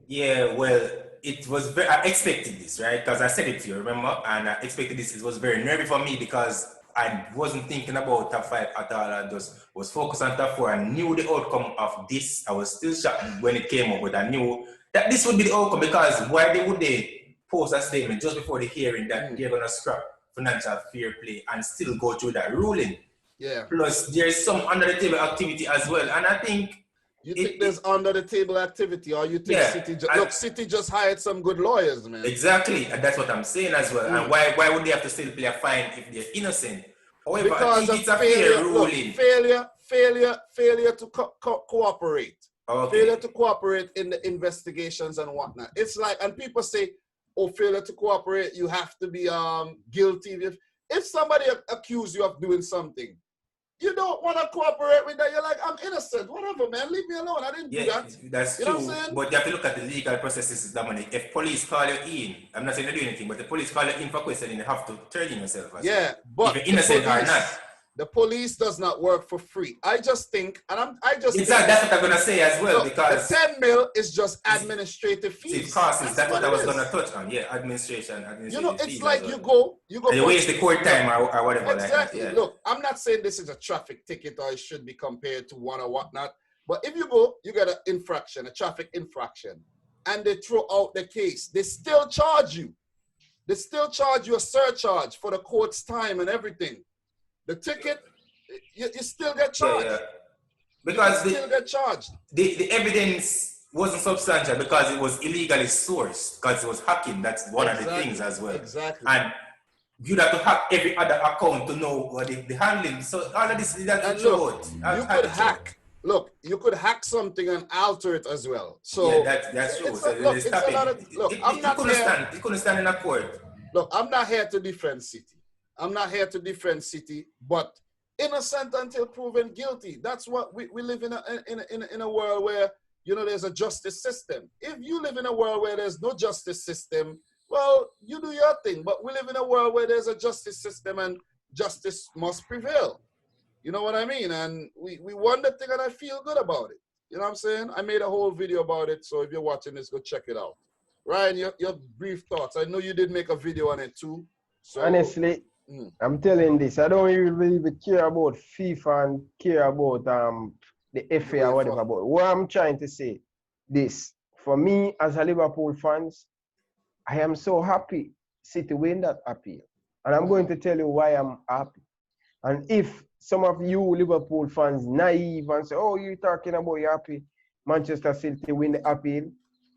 C: Yeah, well, it was very, I expected this, right? Because I said it to you, remember? And I expected this. It was very nervy for me because I wasn't thinking about top 5 at all. I just was focused on top 4. I knew the outcome of this. I was still shocked when it came up, but I knew that this would be the outcome because why would they post a statement just before the hearing that they're going to scrap financial fair play and still go through that ruling?
A: Yeah.
C: Plus, there's some under the table activity as well. And I think
A: you think there's under the table activity, or you think City just hired some good lawyers, man?
C: Exactly, and that's what I'm saying as well. And why would they have to still play a fine if they're innocent? However,
A: because
C: I think it's a fair ruling.
A: Failure to cooperate.
C: Okay.
A: Failure to cooperate in the investigations and whatnot. It's like, and people say, oh, failure to cooperate, you have to be guilty. If somebody accuses you of doing something, you don't want to cooperate with that. You're like, I'm innocent. Whatever, man. Leave me alone. I didn't do that.
C: That's true. But you have to look at the legal processes, Dominic. If police call you in, I'm not saying they do anything, but the police call you in for questioning, you have to turn in yourself.
A: But
C: if you're innocent or not.
A: The police does not work for free. I just think, and
C: that's what I'm gonna say as well, because
A: the 10 mil is just administrative fees.
C: Costs. That's what I was gonna touch on. Yeah, administration.
A: You know, it's like you go.
C: And you waste the court time or whatever.
A: Exactly.
C: Like that, yeah.
A: Look, I'm not saying this is a traffic ticket or it should be compared to one or whatnot. But if you go, you get an infraction, a traffic infraction, and they throw out the case. They still charge you. They still charge you a surcharge for the court's time and everything. The ticket, you still get charged. Yeah.
C: Because
A: you still get charged.
C: The evidence wasn't substantial because it was illegally sourced, because it was hacking. That's one of the things as well.
A: Exactly.
C: And you'd have to hack every other account to know what the handling. So all of this is that
A: you could hack. Look, you could hack something and alter it as well. So
C: yeah, that's true. You couldn't stand in a court.
A: Look, I'm not here to defend City. But innocent until proven guilty. That's what we live in a world where, you know, there's a justice system. If you live in a world where there's no justice system, well, you do your thing. But we live in a world where there's a justice system and justice must prevail. You know what I mean? And we won the thing and I feel good about it. You know what I'm saying? I made a whole video about it. So if you're watching this, go check it out. Ryan, your brief thoughts. I know you did make a video on it too. So
B: honestly, I'm telling this, I don't really care about FIFA and care about the FA or whatever, but what I'm trying to say, this, for me as a Liverpool fans, I am so happy City win that appeal. And I'm going to tell you why I'm happy. And if some of you Liverpool fans naive and say, oh, you're talking about you're happy Manchester City win the appeal,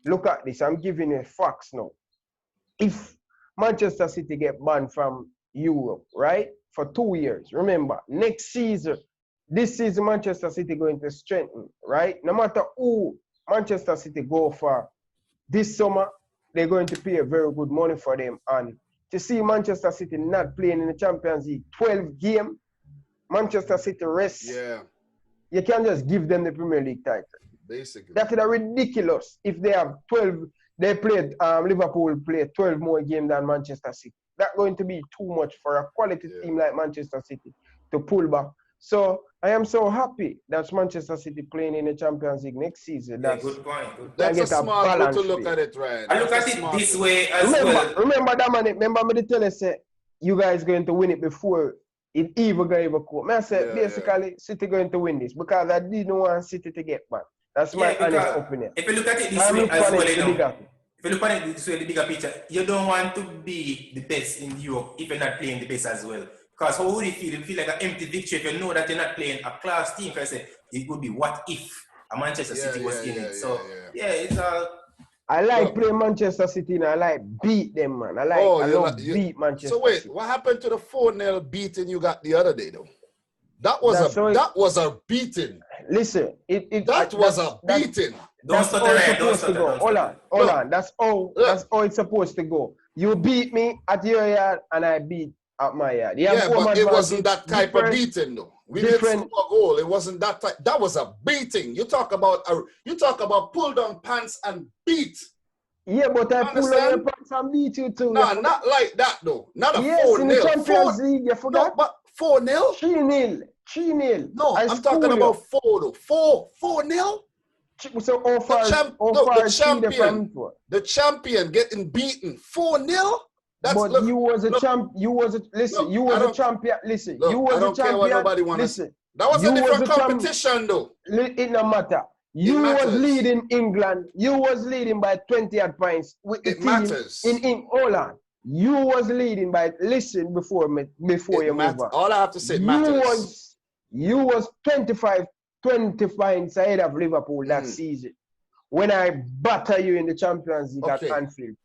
B: look at this. I'm giving you facts now. If Manchester City get banned from Europe, right, for 2 years, remember, next season, this season Manchester City going to strengthen, right? No matter who Manchester City go for this summer, they're going to pay very good money for them. And to see Manchester City not playing in the Champions League 12 game, Manchester City rest.
A: Yeah.
B: You can't just give them the Premier League title.
A: Basically.
B: That is ridiculous. If they have 12, they played, Liverpool played 12 more games than Manchester City. That's going to be too much for a quality team like Manchester City to pull back. So I am so happy that Manchester City playing in the Champions League next season. That's
C: good point. Good.
A: That's a smart way to look at it, Ryan.
C: I look at it this way as well.
B: Remember that man, remember me to tell you, say, you guys going to win it before it even got even cool. I said, basically, City going to win this because I didn't want City to get back. That's my honest opinion.
C: If you look at it this way as well, if you look at it this way, the bigger picture, you don't want to be the best in Europe if you're not playing the best as well. Because how would it feel? It feel like an empty victory if you know that you're not playing a class team. Because it would be what if a Manchester City was in it. So it's
B: I like playing Manchester City and I like beat them, man. I love beat Manchester City.
A: So wait, what happened to the 4-0 beating you got the other day though? That was a beating.
B: Listen,
A: that was a beating.
B: That's how it's supposed to go. Hold on. That's how it's supposed to go. You beat me at your yard and I beat at my yard.
A: But it wasn't that type of beating though. We didn't score a goal. It wasn't that type. That was a beating. You talk about pull down pants and beat.
B: Yeah, but I pull down your pants and beat you too.
A: No, not like that though. Not a 4-0.
B: Yes, in the Champions League, you forgot?
A: No, but 4-0?
B: 3-0.
A: No, I'm talking about 4 though. 4-0?
B: So
A: the champion getting beaten 4-0?
B: But you was a champ. You was a You was a champion. Listen, you was a champion.
A: Nobody listen, that was a different competition, though.
B: It no matter. You was leading England. You was leading by 20 points with the team.
A: Matters.
B: In hold on. You was leading by before you move on.
A: All I have to say matters.
B: You was 20 points ahead of Liverpool that season. When I batter you in the Champions League at Anfield.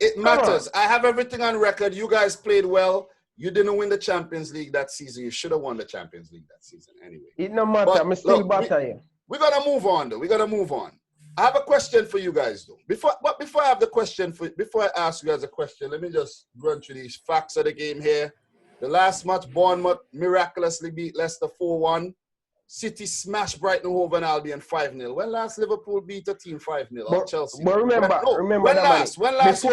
A: It matters. I have everything on record. You guys played well. You didn't win the Champions League that season. You should have won the Champions League that season anyway.
B: It no matter. I'm still batter you.
A: We're going to move on, though. We're going to move on. I have a question for you guys, though. Before I have the question, before I ask you guys a question, let me just run through these facts of the game here. The last match, Bournemouth miraculously beat Leicester 4-1. City smashed Brighton Hove and Albion 5-0. When last Liverpool beat a team 5-0 or Chelsea?
B: But remember
A: when last
B: before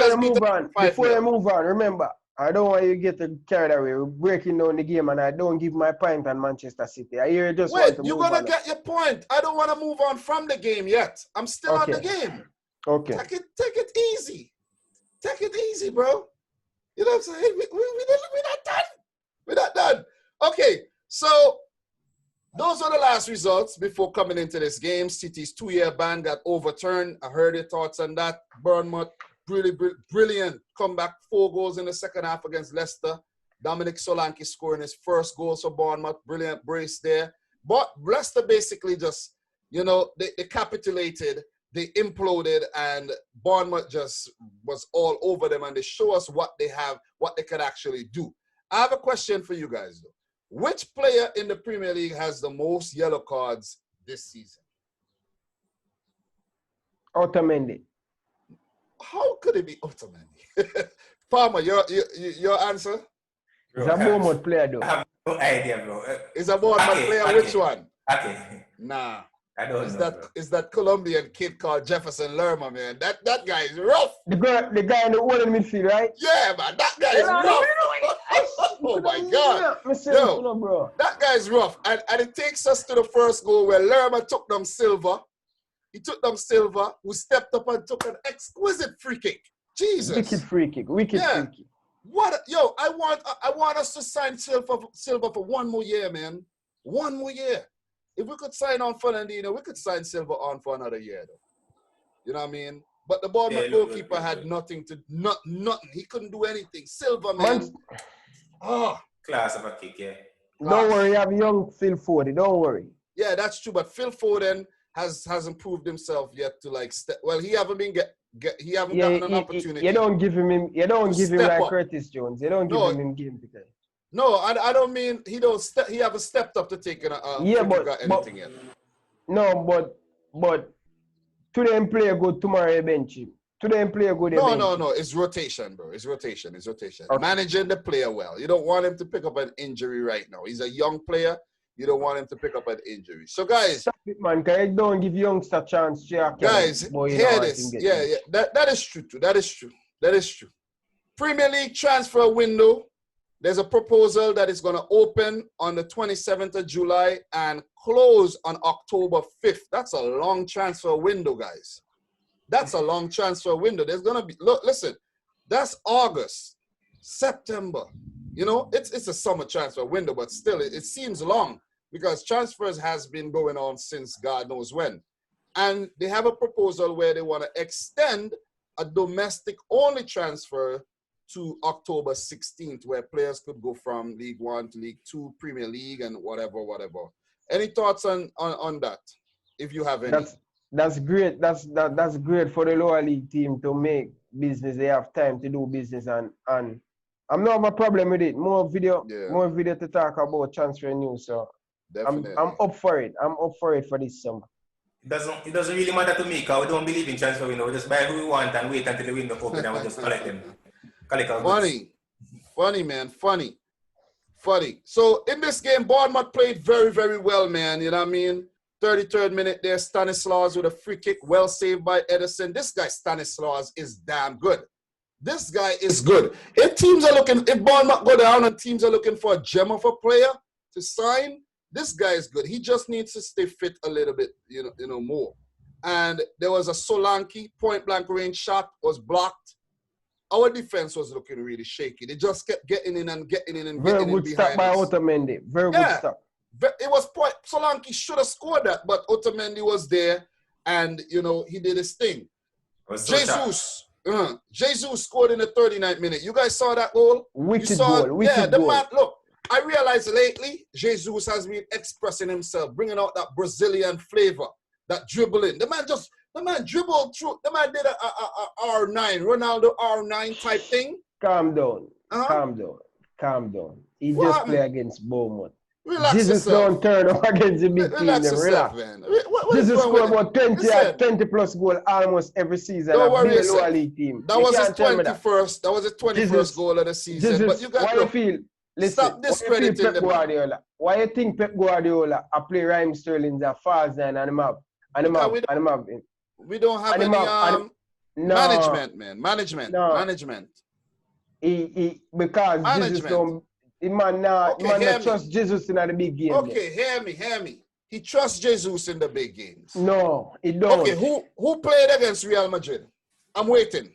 B: you move on, remember, I don't want you to get carried away. We're breaking down the game and I don't give my point on Manchester City. I hear you just want to
A: you're going to get your point. I don't want to move on from the game yet. I'm still on the game.
B: Okay.
A: Take it easy. Take it easy, bro. You know what I'm saying? We're not done. We're not done. Okay, so those are the last results before coming into this game. City's 2-year ban got overturned. I heard your thoughts on that. Bournemouth, brilliant comeback. 4 goals in the second half against Leicester. Dominic Solanke scoring his first goal for Bournemouth. Brilliant brace there. But Leicester basically just, they capitulated. They imploded, and Bournemouth just was all over them, and they show us what they have, what they can actually do. I have a question for you guys, though. Which player in the Premier League has the most yellow cards this season?
B: Otamendi.
A: How could it be Otamendi? Palmer, your answer?
B: He's a Bournemouth player, though.
C: I have no idea, bro.
A: Is a Bournemouth player? Which one?
C: Okay.
A: Nah.
C: I don't know.
A: Is that Colombian kid called Jefferson Lerma, man? That guy is rough.
B: The guy in the one in midfield, right?
A: Yeah, man. That guy is rough. Oh my God. Yo, that guy is rough. And it takes us to the first goal where Lerma took them Silva. He took them Silva, who stepped up and took an exquisite free kick. Jesus.
B: Wicked free kick. Free kick.
A: I want us to sign Silva for one more year, man. 1 more year. if we could sign on Fernandinho, we could sign Silva on for another year, though. You know what I mean? But the Bournemouth goalkeeper had nothing. He couldn't do anything. Silva, man.
C: Class of a kick, yeah.
B: Don't worry, you have young Phil Foden. Don't worry.
A: Yeah, that's true. But Phil Foden hasn't proved himself yet to like step. Well, he haven't been gotten an opportunity.
B: You don't give him like Curtis Jones. You don't give him game to play.
A: No, I don't mean he haven't stepped up to take anything yet.
B: No, but today him play good, tomorrow he bench him. Today him play good.
A: No. It's rotation, bro. It's rotation. Okay. Managing the player well. You don't want him to pick up an injury right now. He's a young player. You don't want him to pick up an injury. So, guys.
B: Stop it, man. Because don't give youngster a chance.
A: Guys, hear this. Yeah. That is true, too. That is true. Premier League transfer window. There's a proposal that is going to open on the 27th of July and close on October 5th. That's a long transfer window, guys. That's a long transfer window. There's going to be, listen, that's August, September. You know, it's a summer transfer window, but still, it seems long because transfers has been going on since God knows when. And they have a proposal where they want to extend a domestic-only transfer to October 16th, where players could go from League One to League Two, Premier League, and whatever. Any thoughts on that, if you have any?
B: That's great. That's great for the lower league team to make business. They have time to do business, and I'm not have a problem with it. More video to talk about transfer news. So definitely. I'm up for it. I'm up for it for this summer.
C: It doesn't really matter to me because we don't believe in transfer window. We just buy who we want and wait until the window open and we just collect them.
A: Funny, man. Funny. So in this game, Bournemouth played very, very well, man. You know what I mean? 33rd minute there, Stanislas with a free kick, well saved by Edison. This guy, Stanislas, is damn good. This guy is good. If Bournemouth go down and teams are looking for a gem of a player to sign, this guy is good. He just needs to stay fit a little bit, you know, more. And there was a Solanke point-blank range shot, was blocked. Our defense was looking really shaky. They just kept getting in and getting in and getting in behind us. Very good stop by
B: Otamendi. Very good stop.
A: It was Solanke should have scored that, but Otamendi was there, and you know he did his thing. Jesus scored in the 39th minute. You guys saw that goal?
B: Wicked goal. Man.
A: Look, I realized lately Jesus has been expressing himself, bringing out that Brazilian flavor, that dribbling. The man dribbled through. The man did a R9, Ronaldo R9 type thing.
B: Calm down. Calm down. He just played against Bournemouth.
A: Relax
B: Jesus
A: yourself.
B: Don't turn up against the big team. Relax.
A: Man.
B: Jesus scored about 20 plus goal almost every season.
A: Don't worry yourself.
B: Lower league team.
A: That was his 21st. That was his 21st goal of the season.
B: Jesus,
A: but you got stop discrediting
B: Pep Guardiola. Why you think Pep Guardiola play Raheem Sterling as false nine and him up?
A: We don't have any management, man. Management.
B: Because management. Jesus don't. The man trust Jesus in the big game.
A: Okay, hear me. He trusts Jesus in the big games.
B: No, he don't.
A: Okay, who played against Real Madrid? I'm waiting.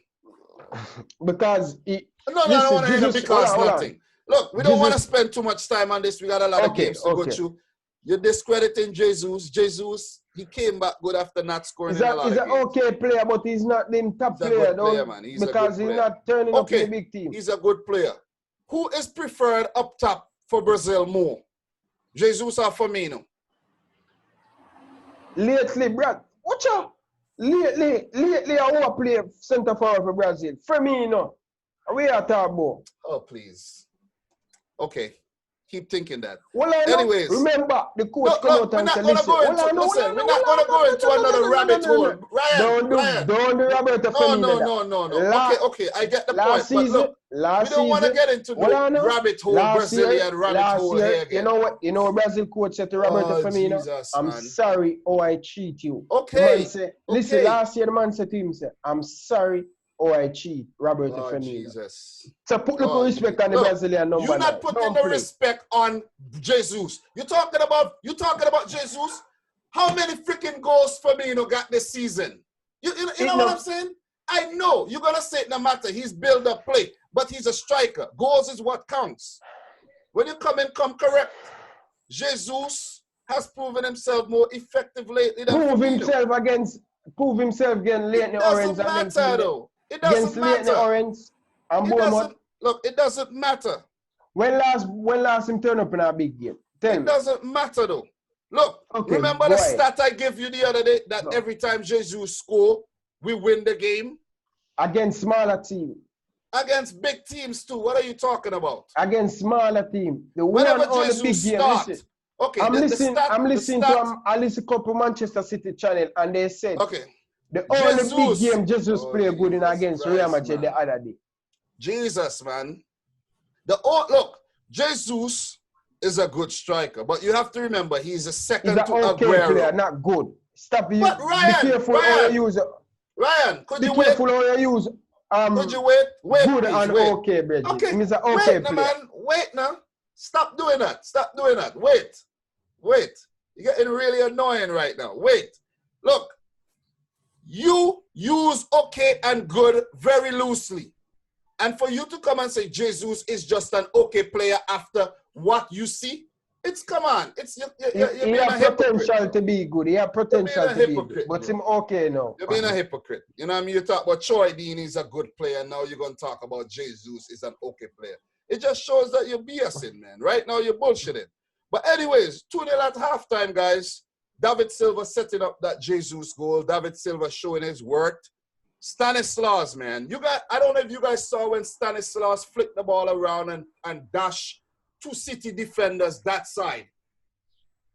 B: Because
A: I don't want to hear because nothing. Look, we don't want to spend too much time on this. We got a lot of games to go through. You're discrediting Jesus. Jesus, he came back good after not scoring in a lot of games. He's an
B: okay player, but he's not the top player, though.
A: Man.
B: Because he's not turning up in the big team.
A: He's a good player. Who is preferred up top for Brazil more? Jesus or Firmino?
B: Lately, Brad. Watch out. Lately, I want to play center forward for Brazil. Firmino. We are talking about.
A: Oh, please. Okay. Keep thinking that.
B: Well,
A: anyways,
B: remember the coach come out and say,
A: we're not going to go into another rabbit hole.
B: Don't do Roberto Firmino.
A: No. Okay, I get the point.
B: Season,
A: but look, we don't want to get into the rabbit hole, Brazilian rabbit hole here again.
B: You know what Brazil coach said to Roberto Firmino?
A: Jesus,
B: I'm sorry, I cheat you.
A: Okay.
B: Listen, last year the man said to him, I'm sorry, I cheat, Roberto Firmino.
A: Jesus.
B: So put the respect on the Brazilian number.
A: You're not putting the respect on Jesus. You talking about Jesus? How many freaking goals Firmino got this season? You know what I'm saying? I know you're gonna say it no matter. He's build up play, but he's a striker. Goals is what counts. When you come correct. Jesus has proven himself more effective lately than
B: Prove
A: Firmino.
B: himself against Leighton
A: It
B: Orange.
A: Doesn't matter though. It
B: Against
A: doesn't
B: Leighton
A: matter.
B: Orange and
A: It
B: Bournemouth.
A: doesn't look. It doesn't matter.
B: When last him turn up in a big game? Tell me.
A: Doesn't matter though. Look,
B: Okay,
A: remember the stat I gave you the other day that every time Jesus score, we win the game?
B: Against smaller team.
A: Against big teams too. What are you talking about?
B: Against smaller team.
A: Whenever Jesus start.
B: Listen,
A: Okay,
B: I'm listening to a couple Manchester City channel and they said the only big game Jesus played good in against Real Madrid the other day.
A: Jesus, man. Look, Jesus is a good striker, but you have to remember he's a second to Aguero.
B: Player, not good. Stop you.
A: But Ryan,
B: be careful how you use.
A: Ryan, could
B: be
A: you
B: careful
A: wait?
B: How you use.
A: Could you wait?
B: Good
A: please,
B: and
A: wait.
B: okay, Bridget.
A: Okay,
B: He's an
A: wait,
B: player.
A: man. Wait now. Stop doing that. Stop doing that. Wait. You're getting really annoying right now. Wait. Look. You use okay and good very loosely. And for you to come and say Jesus is just an okay player after what you see, come on. You're being a hypocrite.
B: Potential to be good. He has potential to be good. But him okay now.
A: You're being a hypocrite. You know what I mean? You talk about Troy Dean is a good player. Now you're going to talk about Jesus is an okay player. It just shows that you're BSing, man. Right now you're bullshitting. But anyways, 2-0 at halftime, guys. David Silva setting up that Jesus goal. David Silva showing his work. Stanislas, man. I don't know if you guys saw when Stanislas flicked the ball around and dashed two City defenders that side.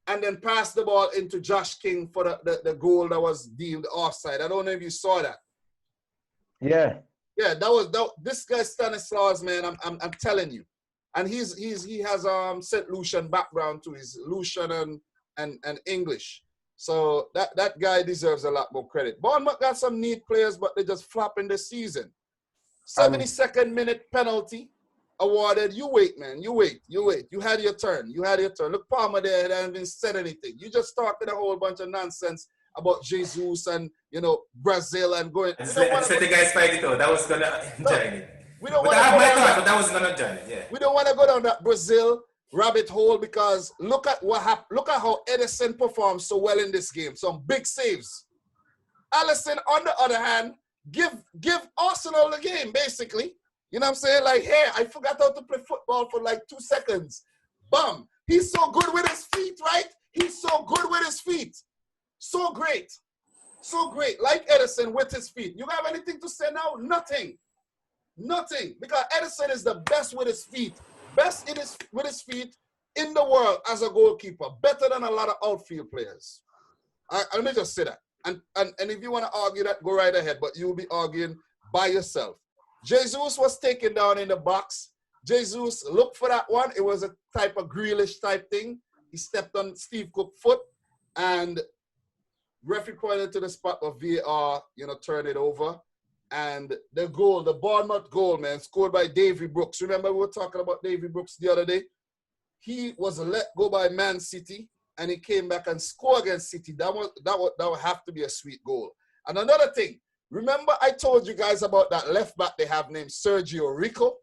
A: And then passed the ball into Josh King for the goal that was deemed offside. I don't know if you saw that.
B: Yeah.
A: Yeah, this guy Stanislas, man, I'm telling you. And he has St. Lucian background too. He's Lucian and English. So that guy deserves a lot more credit. Bournemouth got some neat players, but they just flopping this season. 72nd minute penalty awarded. You wait, man. You wait. You had your turn. Look, Palmer there hasn't even said anything. You just talking a whole bunch of nonsense about Jesus and, Brazil and going.
C: Let the guys fight it out. That was going to join it.
A: We don't
C: want to but that was going to join it, yeah.
A: We don't want to go down that Brazil rabbit hole because look at what happened. Look at how Edison performed so well in this game. Some big saves. Alisson, on the other hand, give Arsenal the game, basically. You know what I'm saying? Like, hey, I forgot how to play football for like 2 seconds. Bum. He's so good with his feet, right? He's so good with his feet. So great. So great. Like Edison with his feet. You have anything to say now? Nothing. Because Edison is the best with his feet. Best with his feet in the world as a goalkeeper. Better than a lot of outfield players. Let me just say that. And if you want to argue that, go right ahead. But you'll be arguing by yourself. Jesus was taken down in the box. Jesus looked for that one. It was a type of Grealish type thing. He stepped on Steve Cook's foot. And referee pointed to the spot of VAR, turned it over. And the goal, the Bournemouth goal, man, scored by Davy Brooks. Remember we were talking about Davy Brooks the other day? He was let go by Man City, and he came back and scored against City. That would have to be a sweet goal. And another thing, remember I told you guys about that left back they have named Sergio Rico?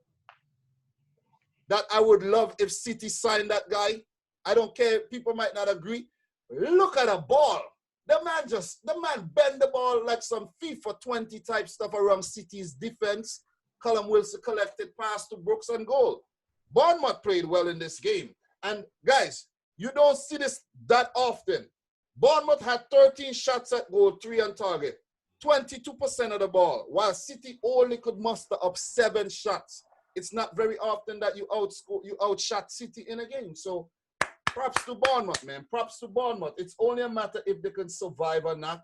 A: That I would love if City signed that guy. I don't care. People might not agree. Look at the ball. The man bend the ball like some FIFA 20 type stuff around City's defense. Callum Wilson collected pass to Brooks and goal. Bournemouth played well in this game. And guys, you don't see this that often. Bournemouth had 13 shots at goal, 3 on target. 22% of the ball, while City only could muster up 7 shots. It's not very often that you outshot City in a game. So props to Bournemouth, man. Props to Bournemouth. It's only a matter if they can survive or not.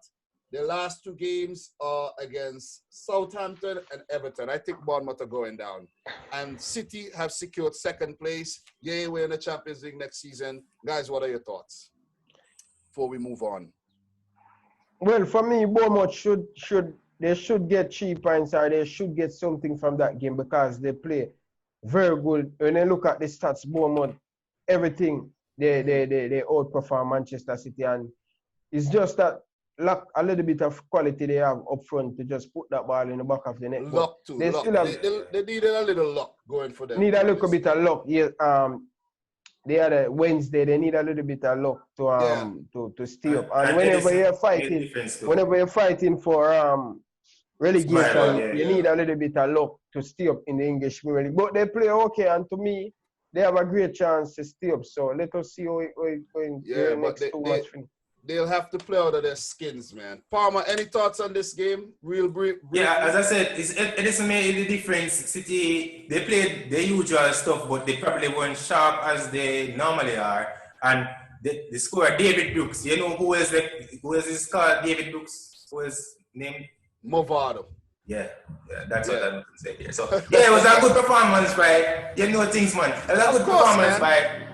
A: The last 2 games are against Southampton and Everton. I think Bournemouth are going down. And City have secured 2nd place. Yay, we're in the Champions League next season. Guys, what are your thoughts before we move on?
B: Well, for me, Bournemouth should get 3 points or they should get something from that game because they play very good. When I look at the stats, Bournemouth, everything, they outperform Manchester City, and it's just that lack a little bit of quality they have up front to just put that ball in the back of the net.
A: Luck too. They needed a little luck going for them.
B: Need a little bit of luck. Yeah. the other Wednesday, they need a little bit of luck to stay up. And whenever you're fighting for relegation, you need a little bit of luck to stay up in the English Premier League. But they play okay, and to me, they have a great chance to stay up. So let us see how it going the next 2 matches.
A: They'll have to play out of their skins, man. Palmer, any thoughts on this game? Real brief.
C: Yeah, as I said, it doesn't make any difference. City, they played the usual stuff, but they probably weren't sharp as they normally are. And the scorer, David Brooks. You know who is this called? David Brooks. Who is named?
A: Movado.
C: Yeah, that's what I'm saying here. So yeah, it was a good performance by things, man. It was a good performance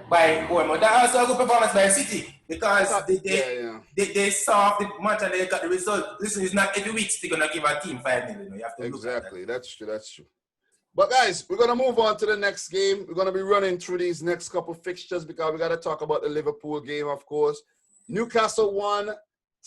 C: by Bournemouth. That also a good performance by City because they saw the match and they got the result. Listen, it's not every week they're gonna give a team 5-0. You have to look at that.
A: That's true. But guys, we're gonna move on to the next game. We're gonna be running through these next couple fixtures because we gotta talk about the Liverpool game, of course. Newcastle 1,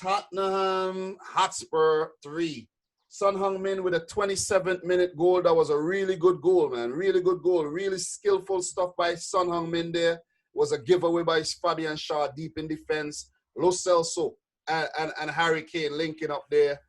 A: Tottenham Hotspur 3. Son Heung-min with a 27th-minute goal. That was a really good goal, man. Really good goal. Really skillful stuff by Son Heung-min there. Was a giveaway by Fabian Shaw deep in defense. Lo Celso and Harry Kane linking up there.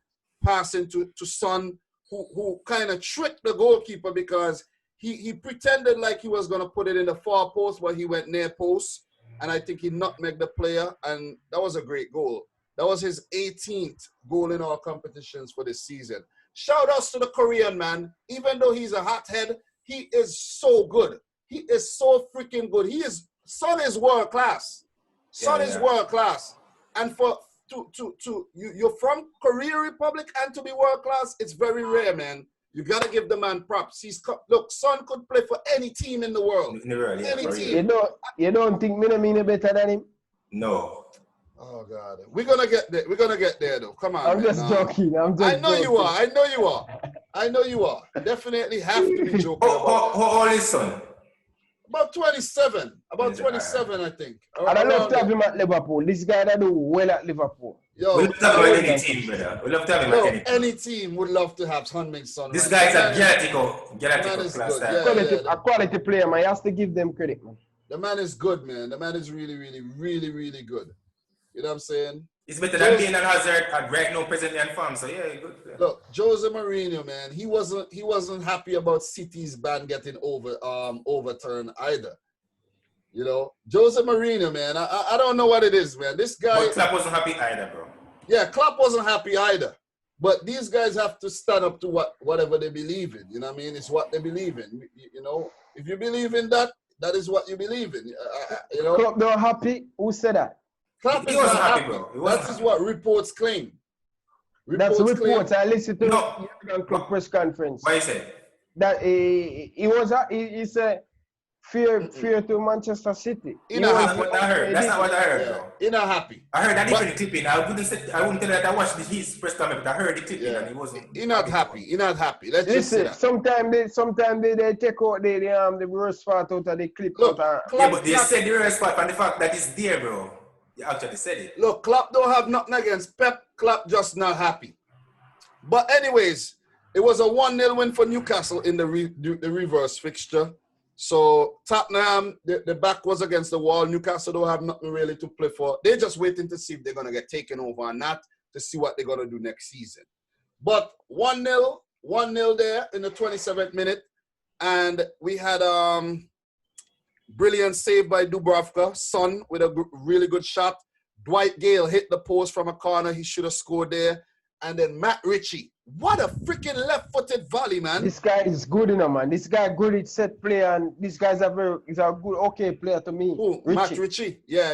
A: Passing to Son, who kind of tricked the goalkeeper because he pretended like he was going to put it in the far post, but he went near post. And I think he nutmegged the player. And that was a great goal. That was his 18th goal in our competitions for this season. Shout outs to the Korean man. Even though he's a hothead, he is so good. He is so freaking good. Son is world class. Son is world class. And you're from Korea Republic and to be world class, it's very rare, man. You gotta give the man props. Look, Son could play for any team in the world. Any team.
B: You don't think Minamino better than him?
C: No.
A: Oh God, we're gonna get there. We're gonna get there, though. Come on.
B: I'm just joking.
A: I know you are. Definitely have to be joking.
C: How old is Son?
A: About 27. About 27, I think.
B: And I love to have him at Liverpool. This guy that do well at Liverpool.
A: Yo,
C: we love to have him at any team, brother. We love to have him at any team.
A: Any team would love to have Heung-min Son.
C: This guy is a Galactico class.
B: A quality player, man. You have to give them credit, man.
A: The man is good, man. The man is really, really, really, really good. You know what I'm saying?
C: It's better than being an Hazard at right now, presently and farm. So yeah, good player.
A: Look, Jose Mourinho, man, he wasn't happy about City's ban getting overturned either. You know, Jose Mourinho, man, I don't know what it is, man. This guy.
C: But Klopp wasn't happy either, bro.
A: Yeah, Klopp wasn't happy either. But these guys have to stand up to whatever they believe in. You know what I mean? It's what they believe in. You know, if you believe in that, that is what you believe in. You know.
B: Klopp not happy. Who said that?
A: He wasn't happy, bro. That is what reports claim.
B: That's reports. I listened to the Klopp press conference.
C: What he said?
B: That he said fear to Manchester City.
C: That's what I heard. That's not what I heard, bro.
A: He's not happy.
C: I heard that different clipping. I wouldn't tell you that I watched his press conference, but I heard the clipping and he wasn't.
A: He's not happy. He's not happy. Let's just say that.
B: Sometimes they take out the worst part out of the clip.
A: Look,
C: yeah, but they said the worst part and the fact that it's there, bro. You actually said it.
A: Look, Klopp don't have nothing against Pep. Klopp just not happy. But anyways, it was a 1-0 win for Newcastle in the reverse fixture. So Tottenham, the back was against the wall. Newcastle don't have nothing really to play for. They're just waiting to see if they're going to get taken over or not, to see what they're going to do next season. But 1-0 there in the 27th minute. And we had brilliant save by Dubravka. Son with a really good shot. Dwight Gale hit the post from a corner. He should have scored there. And then Matt Ritchie. What a freaking left-footed volley, man.
B: This guy is good enough, man. This guy good at set play, and this guy's a good, okay player to me.
A: Who? Matt Ritchie? Yeah.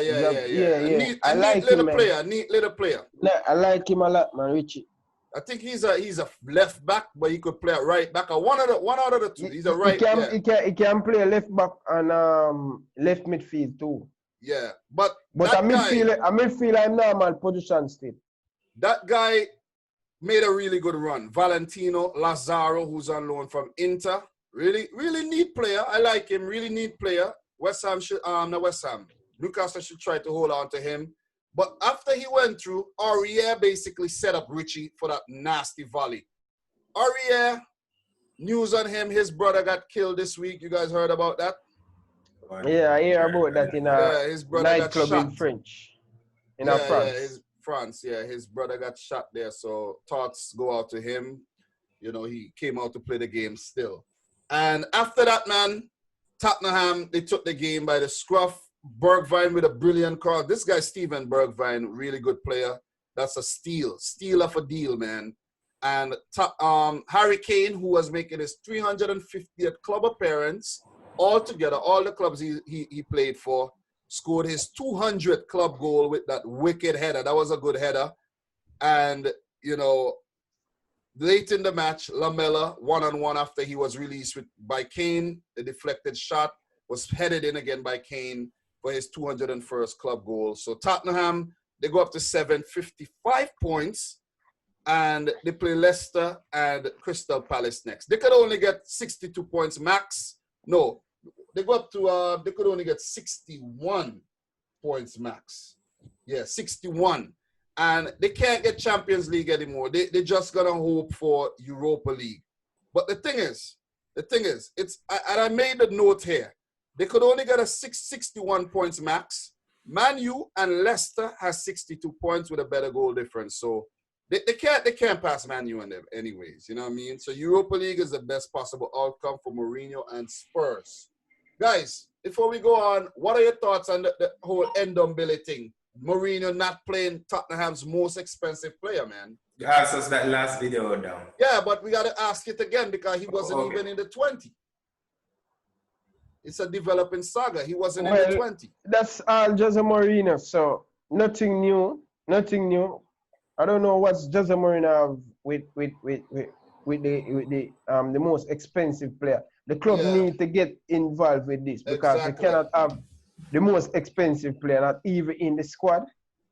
B: I like him, man.
A: Neat little player.
B: I like him a lot, man, Ritchie.
A: I think he's a left back, but he could play at right back. One out of the two. He's a right back.
B: He can play left back and left midfield too.
A: Yeah, but
B: a midfielder in normal position still.
A: That guy made a really good run. Valentino Lazaro, who's on loan from Inter. Really, really neat player. I like him. Really neat player. Newcastle should try to hold on to him. But after he went through, Aurier basically set up Ritchie for that nasty volley. Aurier, news on him, his brother got killed this week. You guys heard about that?
B: Yeah, I hear about that in a
A: his brother got
B: nightclub in
A: shot.
B: French. In
A: France. Yeah, his brother got shot there. So thoughts go out to him. You know, he came out to play the game still. And after that, man, Tottenham, they took the game by the scruff. Bergwijn with a brilliant cross. This guy, Steven Bergwijn, really good player. That's a steal of a deal, man. And Harry Kane, who was making his 350th club appearance, altogether, all the clubs he played for, scored his 200th club goal with that wicked header. That was a good header. And, you know, late in the match, Lamela, one-on-one after he was released by Kane, the deflected shot was headed in again by Kane for his 201st club goal. So Tottenham, they go up to 755 points, and they play Leicester and Crystal Palace next. They could only get 62 points max. No, they go up to, they could only get 61 points max. Yeah, 61. And they can't get Champions League anymore. They're just going to hope for Europa League. But the thing is, I made a note here. They could only get a 61 points max. Man U and Leicester has 62 points with a better goal difference. So they can't pass Man U and them anyways. You know what I mean? So Europa League is the best possible outcome for Mourinho and Spurs. Guys, before we go on, what are your thoughts on the whole Ndombele thing? Mourinho not playing Tottenham's most expensive player, man.
C: You asked us that last video down.
A: Yeah, but we got to ask it again because he wasn't even in the 20. It's a developing saga. He wasn't in the 20.
B: That's Jose Mourinho, so nothing new. I don't know what's Jose Mourinho have with the most expensive player. The club need to get involved with this because they cannot have the most expensive player not even in the squad.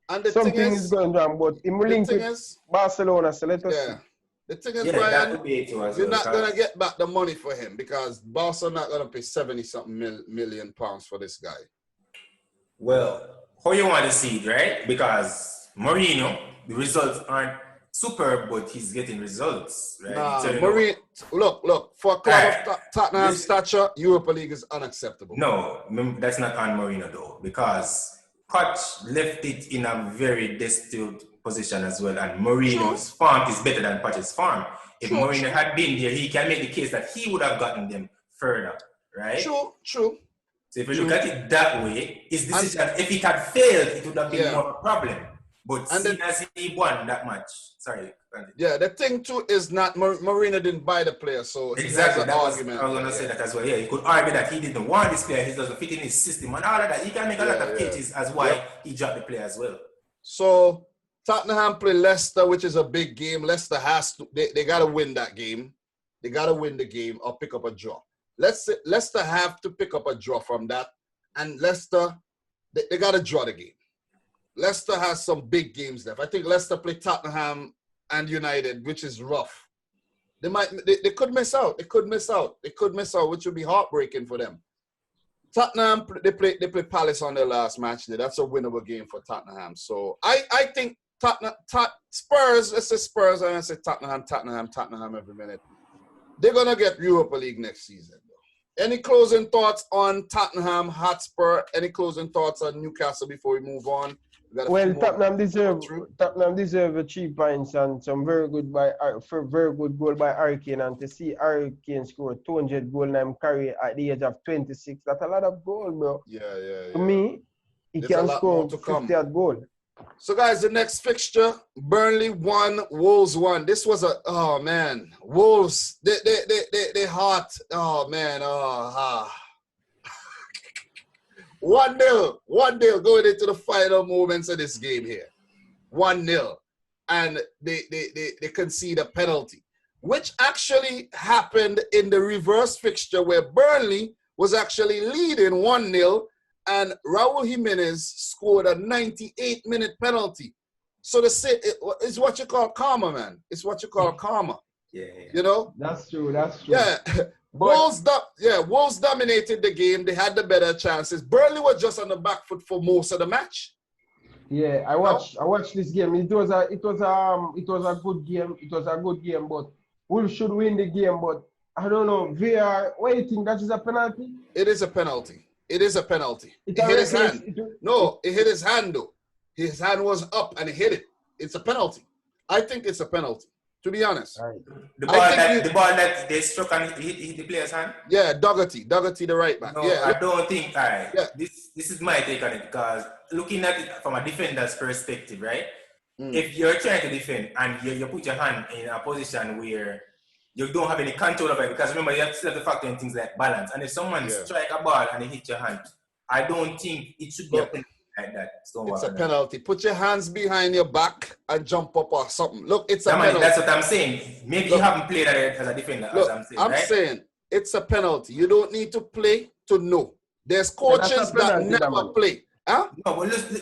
A: And the
B: something
A: thing
B: is going wrong, but in link with Barcelona, so let us see.
A: The thing is, Brian, you're not going to get back the money for him because Barcelona not going to pay 70-something million pounds for this guy.
C: Well, how you want to see it, right? Because Mourinho, the results aren't superb, but he's getting results, right?
A: Nah, Mourinho, look, for a club of Tottenham's stature, Europa League is unacceptable.
C: No, that's not on Mourinho though, because Koch left it in a very destitute position as well, and Mourinho's farm is better than Poch's farm. If Mourinho had been there, he can make the case that he would have gotten them further, right?
A: True.
C: So if you look at it that way, his decision, if it had failed, it would have been more of a problem. But seeing as he won that much,
A: yeah, the thing too is not Mourinho didn't buy the player, so
C: exactly that
A: argument.
C: I was gonna say that as well. Yeah, he could argue that he didn't want this player, he doesn't fit in his system and all of that. He can make a lot of cases as why he dropped the player as well. So
A: Tottenham play Leicester, which is a big game. Leicester has to they gotta win that game. They gotta win the game or pick up a draw. Leicester have to pick up a draw from that, and Leicester they gotta draw the game. Leicester has some big games left. I think Leicester play Tottenham and United, which is rough. They could miss out. They could miss out, which would be heartbreaking for them. Tottenham, they play Palace on their last match. That's a winnable game for Tottenham. So I think Spurs, let's say Spurs, and I say Tottenham every minute. They're gonna get Europa League next season. Any closing thoughts on Tottenham Hotspur? Any closing thoughts on Newcastle before we move on?
B: Well, Tottenham deserve a 3 points and some very good goal by Hurricane, and to see Hurricane score 200 goal in his career at the age of 26, that's a lot of goal, bro.
A: Yeah.
B: To me, he can score 50th goal.
A: So, guys, the next fixture: Burnley 1, Wolves 1. This was Wolves. They hot. 1-0 going into the final moments of this game here. 1-0. And they concede a penalty, which actually happened in the reverse fixture where Burnley was actually leading 1-0 and Raul Jimenez scored a 98-minute penalty. So it's what you call karma, man. It's what you call karma.
C: Yeah.
A: You know?
B: That's true.
A: Yeah. Wolves dominated the game. They had the better chances. Burnley was just on the back foot for most of the match.
B: Yeah, I watched this game. It was a good game. It was a good game, but Wolves should win the game. But I don't know, VR. What do you think? That is a penalty?
A: It is a penalty. It is a penalty. It hit his hand. No, it hit his hand though. His hand was up and it hit it. It's a penalty. I think it's a penalty, to be honest.
B: Right.
C: The ball that they struck and hit the player's hand?
A: Yeah, Dougherty, the right back.
C: No,
A: yeah,
C: I don't think,
A: yeah.
C: This is my take on it, because looking at it from a defender's perspective, right?
A: Mm.
C: If you're trying to defend and you put your hand in a position where you don't have any control of it, because remember, you have to factor in things like balance. And if someone strike a ball and they hit your hand, I don't think it should be a penalty like that.
A: It's a penalty. Put your hands behind your back and jump up or something. Look, it's a penalty.
C: That's what I'm saying. Maybe you haven't played as a defender, as I'm saying,
A: saying it's a penalty. You don't need to play to know. There's coaches that never play. Huh?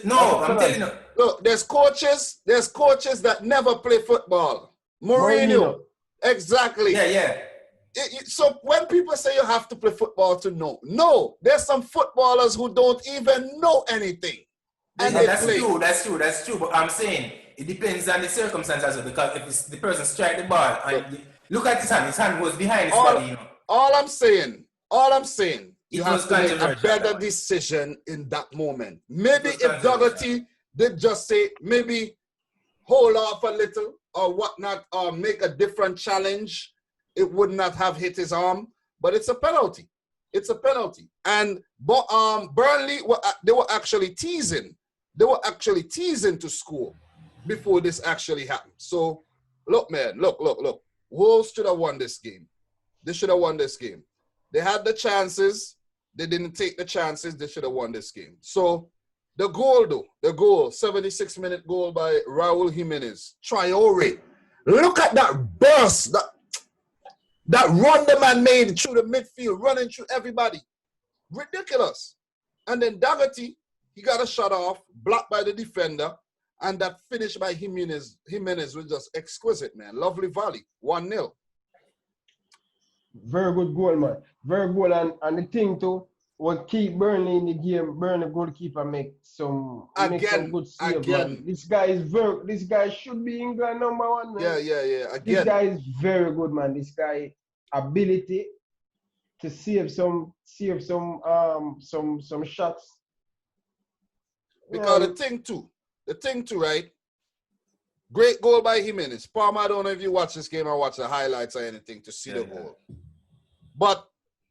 C: No, I'm telling you.
A: Look, there's coaches that never play football. Mourinho. Exactly.
C: Yeah.
A: So when people say you have to play football to know, no, there's some footballers who don't even know anything. And
C: that's true. But I'm saying it depends on the circumstances, because if the person strike the ball and look at his hand was behind his body, you know.
A: All I'm saying, you have to make a better decision in that moment. Maybe if Dougherty did just say, maybe hold off a little or whatnot, or make a different challenge, it would not have hit his arm. But it's a penalty. It's a penalty. And Burnley, they were actually teasing. They were actually teasing to score before this actually happened. So, look, man, look. Wolves should have won this game. They should have won this game. They had the chances. They didn't take the chances. They should have won this game. So, the goal, 76-minute goal by Raul Jimenez. Traore. Look at that burst, that run the man made through the midfield, running through everybody. Ridiculous. And then Dougherty, he got a shot off, blocked by the defender, and that finish by Jimenez was just exquisite, man. Lovely volley, 1-0.
B: Very good goal, man. Very good. And the thing too, what keep Burnley in the game, Burnley goalkeeper make some good save. Man. This guy should be England #1, man.
A: Yeah. Again.
B: This guy is very good, man. This guy ability to save some shots.
A: Because the thing too, right? Great goal by Jimenez. Palmer, I don't know if you watch this game or watch the highlights or anything to see the goal. But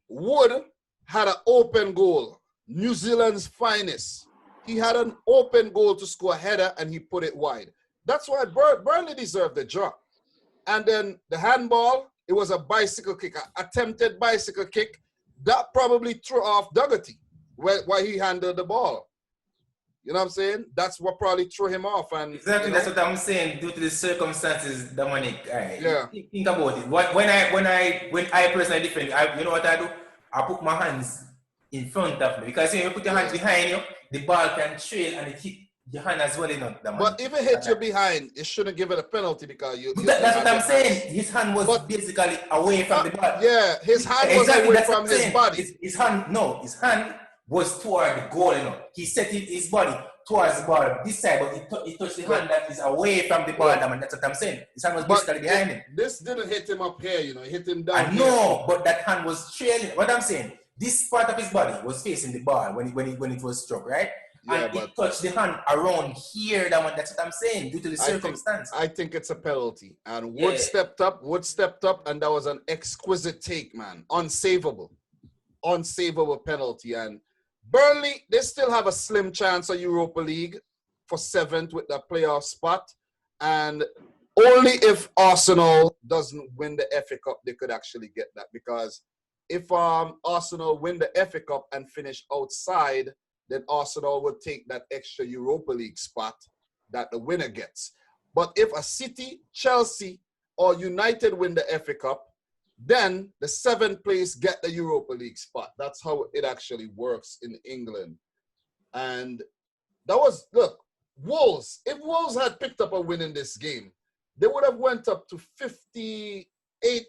A: Wood had an open goal. New Zealand's finest. He had an open goal to score a header and he put it wide. That's why Burnley deserved the draw. And then the handball, it was a bicycle kick, an attempted bicycle kick. That probably threw off Dougherty while he handled the ball. You know what I'm saying? That's what probably threw him off. And
C: exactly, that's what I'm saying. Due to the circumstances, Dominic. Think about it. When I personally defend, you know what I do? I put my hands in front of me, because when you put your hands behind you, the ball can trail and it hit your hand as well. You know,
A: but if it hit you behind, it shouldn't give it a penalty, because
C: that's what I'm saying. His hand was basically away from the ball.
A: Yeah, his hand was away from his body.
C: His hand was toward the goal, you know. He set his body towards the ball this side, but he touched the hand that is away from the ball. I mean, that's what I'm saying. His hand was basically behind him.
A: This didn't hit him up here, you know. It hit him down.
C: I know, but that hand was trailing. What I'm saying, this part of his body was facing the ball when it was struck, right? Yeah, and it touched the hand around here. That's what I'm saying, due to the circumstance.
A: I think it's a penalty. And Wood stepped up, and that was an exquisite take, man. Unsavable penalty. And Burnley, they still have a slim chance of Europa League for 7th with the playoff spot. And only if Arsenal doesn't win the FA Cup, they could actually get that. Because if Arsenal win the FA Cup and finish outside, then Arsenal would take that extra Europa League spot that the winner gets. But if a City, Chelsea, or United win the FA Cup, then the 7th place get the Europa League spot. That's how it actually works in England. And that was, look, Wolves. If Wolves had picked up a win in this game, they would have went up to 58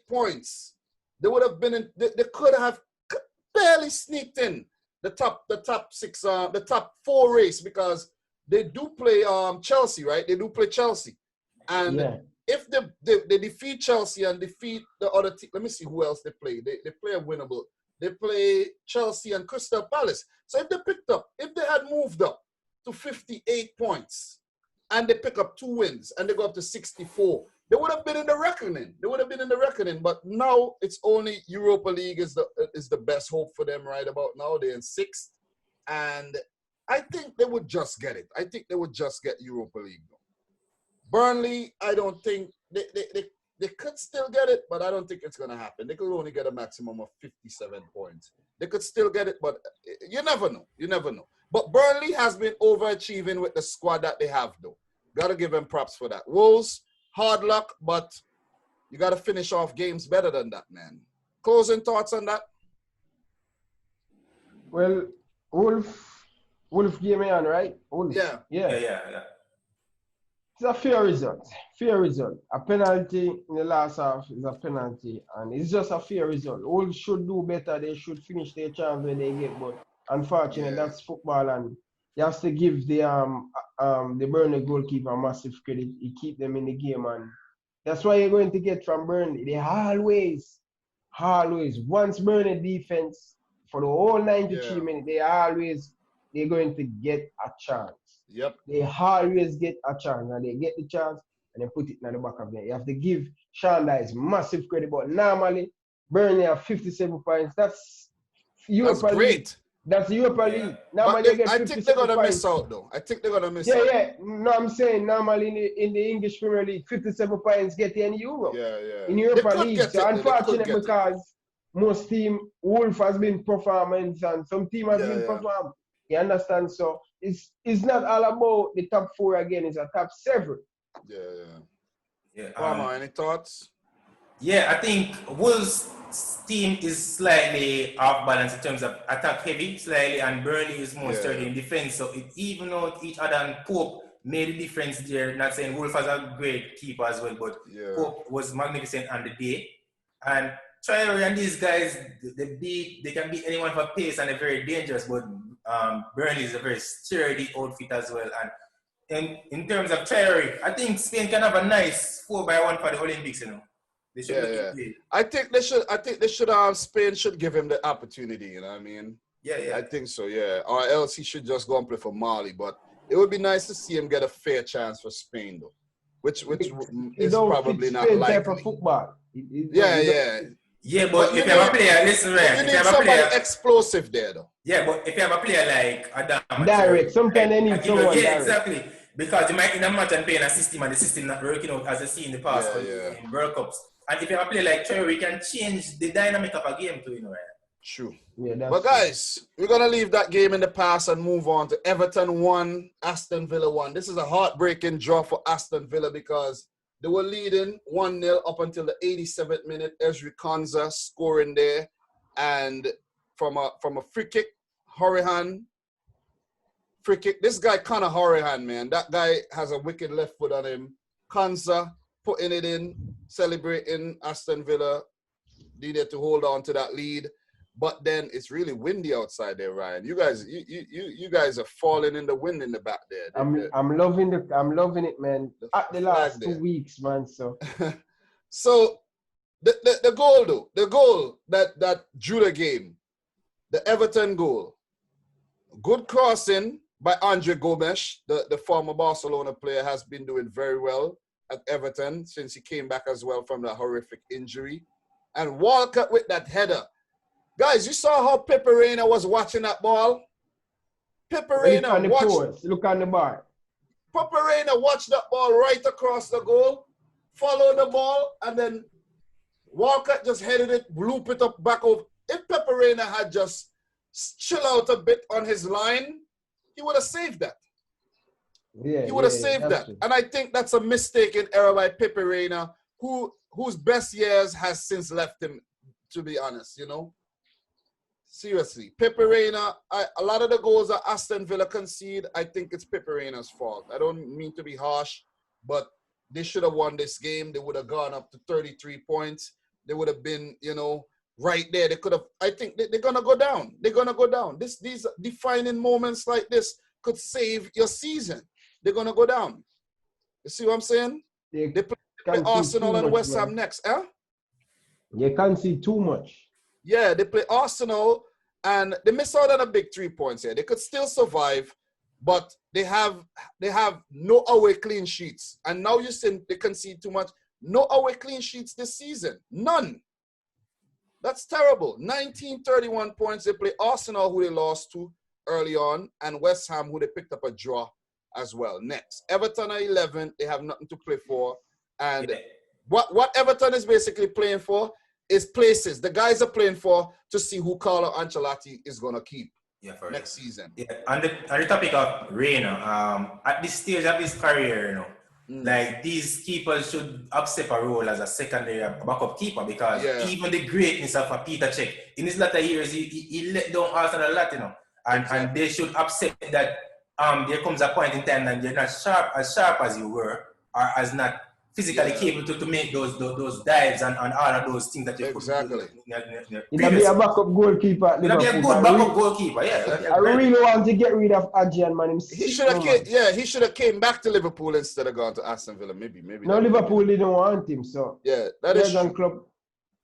A: points. They would have been in, they could have barely sneaked in the top 6, the top 4 race, because they do play Chelsea, right? They do play Chelsea. And if they defeat Chelsea and defeat the other team, let me see who else they play. They play a winnable. they play Chelsea and Crystal Palace. So if they had moved up to 58 points and they pick up 2 wins and they go up to 64, they would have been in the reckoning. But now it's only Europa League is the best hope for them right about now. They're in 6th. And I think they would just get it. I think they would just get Europa League. Burnley, I don't think they could still get it, but I don't think it's going to happen. They could only get a maximum of 57 points. They could still get it, but you never know. You never know. But Burnley has been overachieving with the squad that they have, though. Got to give them props for that. Wolves, hard luck, but you got to finish off games better than that, man. Closing thoughts on that?
B: Well, Wolf game on, right? Wolf.
C: Yeah.
B: It's a fair result. A penalty in the last half is a penalty, and it's just a fair result. Wolves should do better. They should finish their chance when they get, but unfortunately, that's football, and you have to give the Burnley goalkeeper massive credit. He keep them in the game, and that's why you're going to get from Burnley. They always, once Burnley defense for the whole 93 minutes, they're going to get a chance.
A: Yep.
B: They always get a chance, and they get the chance and they put it in the back of them. You have to give Sean Dice massive credit, but normally Burnley have 57 points. That's Europa
A: League. Great.
B: That's Europa League. Normally
A: I think they're gonna miss out though. I think they're gonna miss out.
B: Yeah. No, I'm saying normally in the English Premier League, 57 points get you in Europe.
A: Yeah.
B: In Europa League. So unfortunate because most team Wolf has been performance and some team has been performing. You understand? So it's not all about the top 4 again. It's a top 7.
A: Yeah. Any thoughts?
C: Yeah, I think Wolves' team is slightly off balance in terms of attack heavy, slightly, and Burnley is more sturdy in defense. So it even out each other, and Pope made a difference there. Not saying Wolf has a great keeper as well, but Pope was magnificent on the day. And Traore and these guys, they can beat anyone for pace, and they're very dangerous. But Burnley is a very sturdy outfit as well. And in terms of Traore, I think Spain can have a nice 4-1 for the Olympics. You know, they should.
A: I think they should. Spain should give him the opportunity. You know what I mean?
C: Yeah.
A: I think so. Yeah. Or else he should just go and play for Mali. But it would be nice to see him get a fair chance for Spain, though. Which is probably not likely.
B: Type of football.
C: Yeah, but if you have a player, listen, right?
A: You need somebody explosive there, though.
C: Yeah, but if you have a player like Adam,
B: direct, sometimes they need someone direct.
C: Exactly. Because you might in a match and play in a system, and the system not working out as you see in the past in World Cups. And if you have a player like Traore, we can change the dynamic of a game too, you know, right?
A: True.
B: Yeah,
A: but guys, we're gonna leave that game in the past and move on to Everton 1, Aston Villa 1. This is a heartbreaking draw for Aston Villa because they were leading 1-0 up until the 87th minute. Ezri Konsa scoring there, and from a free kick, Hourihan. Free kick. This guy Conor Hourihan, man, that guy has a wicked left foot on him. Konsa putting it in, celebrating. Aston Villa needed to hold on to that lead. But then it's really windy outside there, Ryan. You guys are falling in the wind in the back there.
B: I'm loving it, man. At the last 2 weeks, man. So
A: so the goal that drew the game, the Everton goal. Good crossing by Andre Gomes, the former Barcelona player, has been doing very well at Everton since he came back as well from that horrific injury. And Walcott with that header. Guys, you saw how Pepe Reina was watching that ball? Pepe Reina watched.
B: Look on the bar.
A: Pepe Reina watched that ball right across the goal, followed the ball, and then Walcott just headed it, loop it up back over. If Pepe Reina had just chill out a bit on his line, he would have saved that. He would have saved that. True. And I think that's a mistaken error by Pepe Reina, whose best years has since left him, to be honest, you know. Seriously, Pepe Reina, a lot of the goals that Aston Villa concede, I think it's Pepe Reina's fault. I don't mean to be harsh, but they should have won this game. They would have gone up to 33 points. They would have been, you know, right there. They could have, I think they're going to go down. They're going to go down. These defining moments like this could save your season. They're going to go down. You see what I'm saying? They play Arsenal and West Ham next, huh?
B: You can't see too much.
A: Yeah, they play Arsenal, and they miss out on a big 3 points here. They could still survive, but they have no away clean sheets. And now you're saying they concede too much. No away clean sheets this season. None. That's terrible. 1931 points. They play Arsenal, who they lost to early on, and West Ham, who they picked up a draw as well. Next, Everton are 11. They have nothing to play for. And what Everton is basically playing for is places. The guys are playing for to see who Carlo Ancelotti is going to keep next season.
C: Yeah. On the topic of Reina, at this stage of his career, like these keepers should accept a role as a secondary backup keeper, because even the greatness of a Peter Cech, in his latter years, he let down Arsenal a lot, and they should accept that there comes a point in time that you're not as sharp as you were, or as not physically capable to make those dives and all of those things that you put in.
B: He'll be a backup goalkeeper.
C: He'll be a good backup goalkeeper,
B: I really want to get rid of Adrian, man.
A: He should have came back to Liverpool instead of going to Aston Villa. Maybe.
B: No, Liverpool didn't want him, so
A: that is true.
B: Club